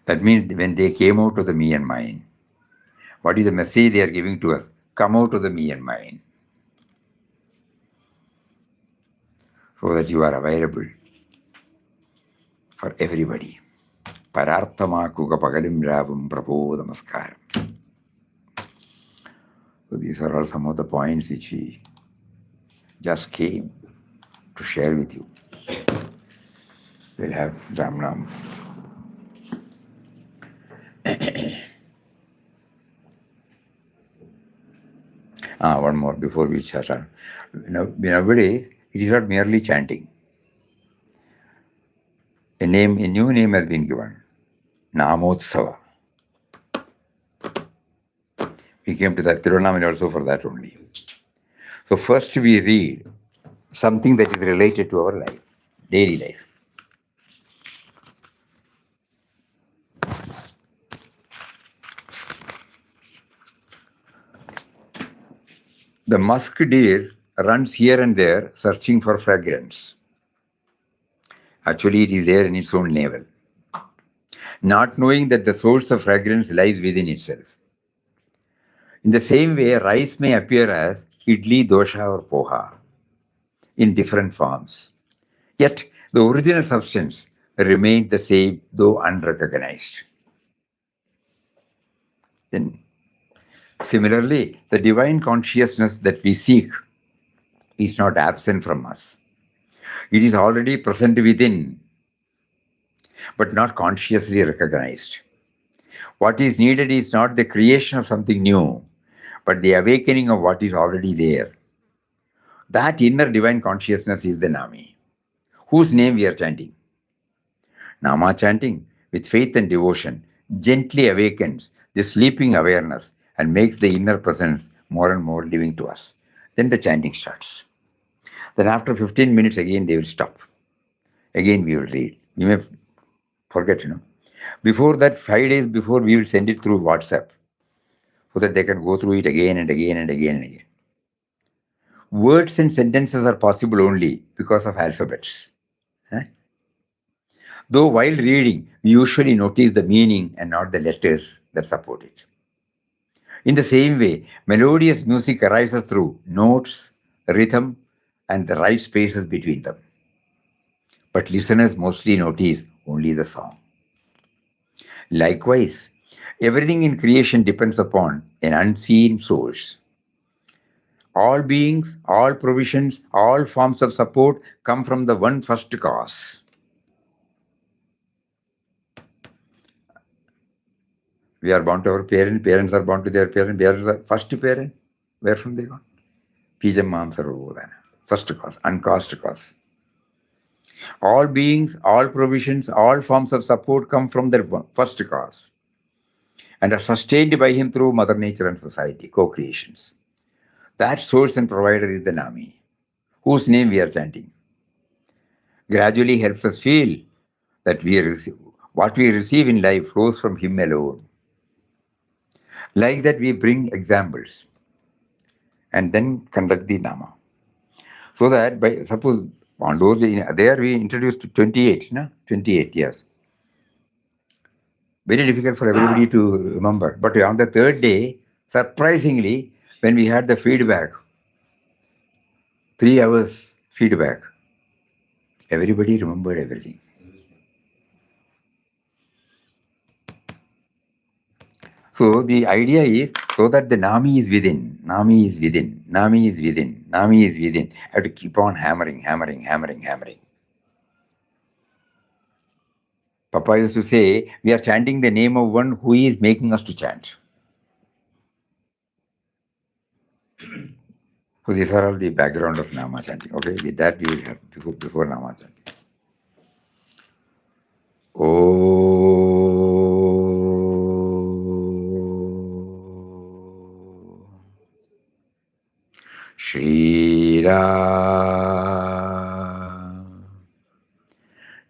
That means when they came out of the me and mine, what is the message they are giving to us? Come out of the me and mine, so that you are available for everybody. Pararthamakuga pagalim ravam prabho namaskaram. So these are all some of the points which we just came to share with you. We'll have Ramnam. One more before we start. Nowadays, it is not merely chanting. A new name has been given. Namotsava. We came to that Tirunamani also for that only. So first we read something that is related to our life, daily life. The musk deer runs here and there searching for fragrance. Actually, it is there in its own navel, not knowing that the source of fragrance lies within itself. In the same way, rice may appear as idli, dosha or poha in different forms. Yet, the original substance remains the same, though unrecognized. Then, similarly, the divine consciousness that we seek is not absent from us. It is already present within, but not consciously recognized. What is needed is not the creation of something new, but the awakening of what is already there. That inner divine consciousness is the Nami, whose name we are chanting. Nama chanting with faith and devotion gently awakens the sleeping awareness and makes the inner presence more and more living to us. Then the chanting starts. Then after 15 minutes again they will stop. Again we will read. You may forget, Before that, 5 days before, we will send it through WhatsApp so that they can go through it again and again and again and again. Words and sentences are possible only because of alphabets. Though while reading, we usually notice the meaning and not the letters that support it. In the same way, melodious music arises through notes, rhythm, and the right spaces between them. But listeners mostly notice only the song. Likewise, everything in creation depends upon an unseen source. All beings, all provisions, all forms of support come from the one first cause. We are born to our parents, parents are born to their parents, parents are first parent. Where from they gone? Pijam Mamsarvodana. First cause, uncaused cause. All beings, all provisions, all forms of support come from their first cause and are sustained by him through Mother Nature and society, co-creations. That source and provider is the Nami, whose name we are chanting. Gradually helps us feel that what we receive in life flows from him alone. Like that, we bring examples and then conduct the Nama. So that, suppose on those, there we introduced 28, 28 years. Very difficult for everybody to remember. But on the third day, surprisingly, when we had the feedback, 3 hours feedback, everybody remembered everything. So the idea is so that the Nami is within, Nami is within, Nami is within, Nami is within. I have to keep on hammering. Papa used to say, we are chanting the name of one who is making us to chant. So these are all the background of Nama chanting. Okay, with that we will have before Nama chanting. Shri Ram,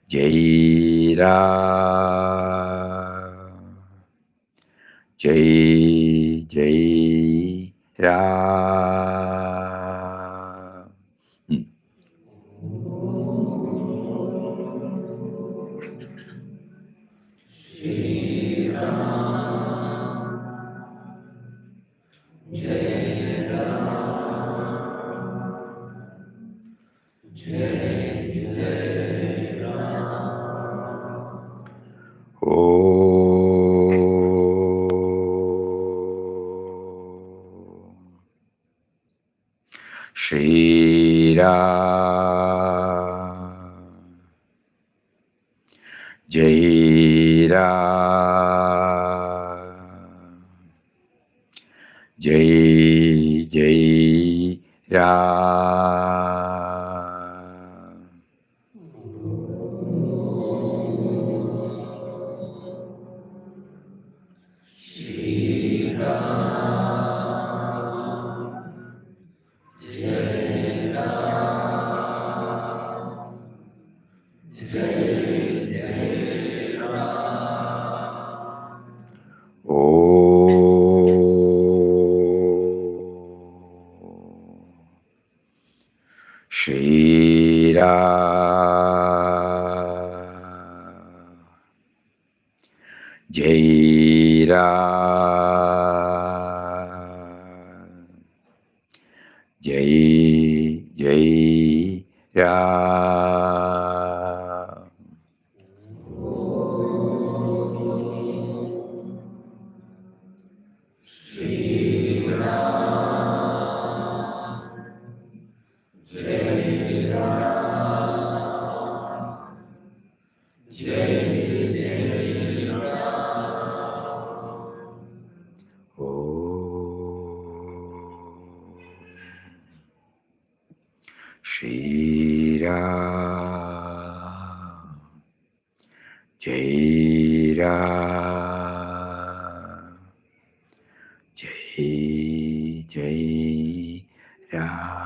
Jai Ram, Jai Jai Ram. Shri Shri Ram, Jai Ram, Jai Jai Ram. Shri Ram, Jai Ram, Jai Jai Ram. Shri Ram, Jai Ram, Jai Jai Ram.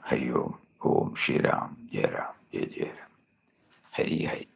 Hari Om, Om Shri Ram, Jai Ram, Jai Jai Ram. Hari Hari.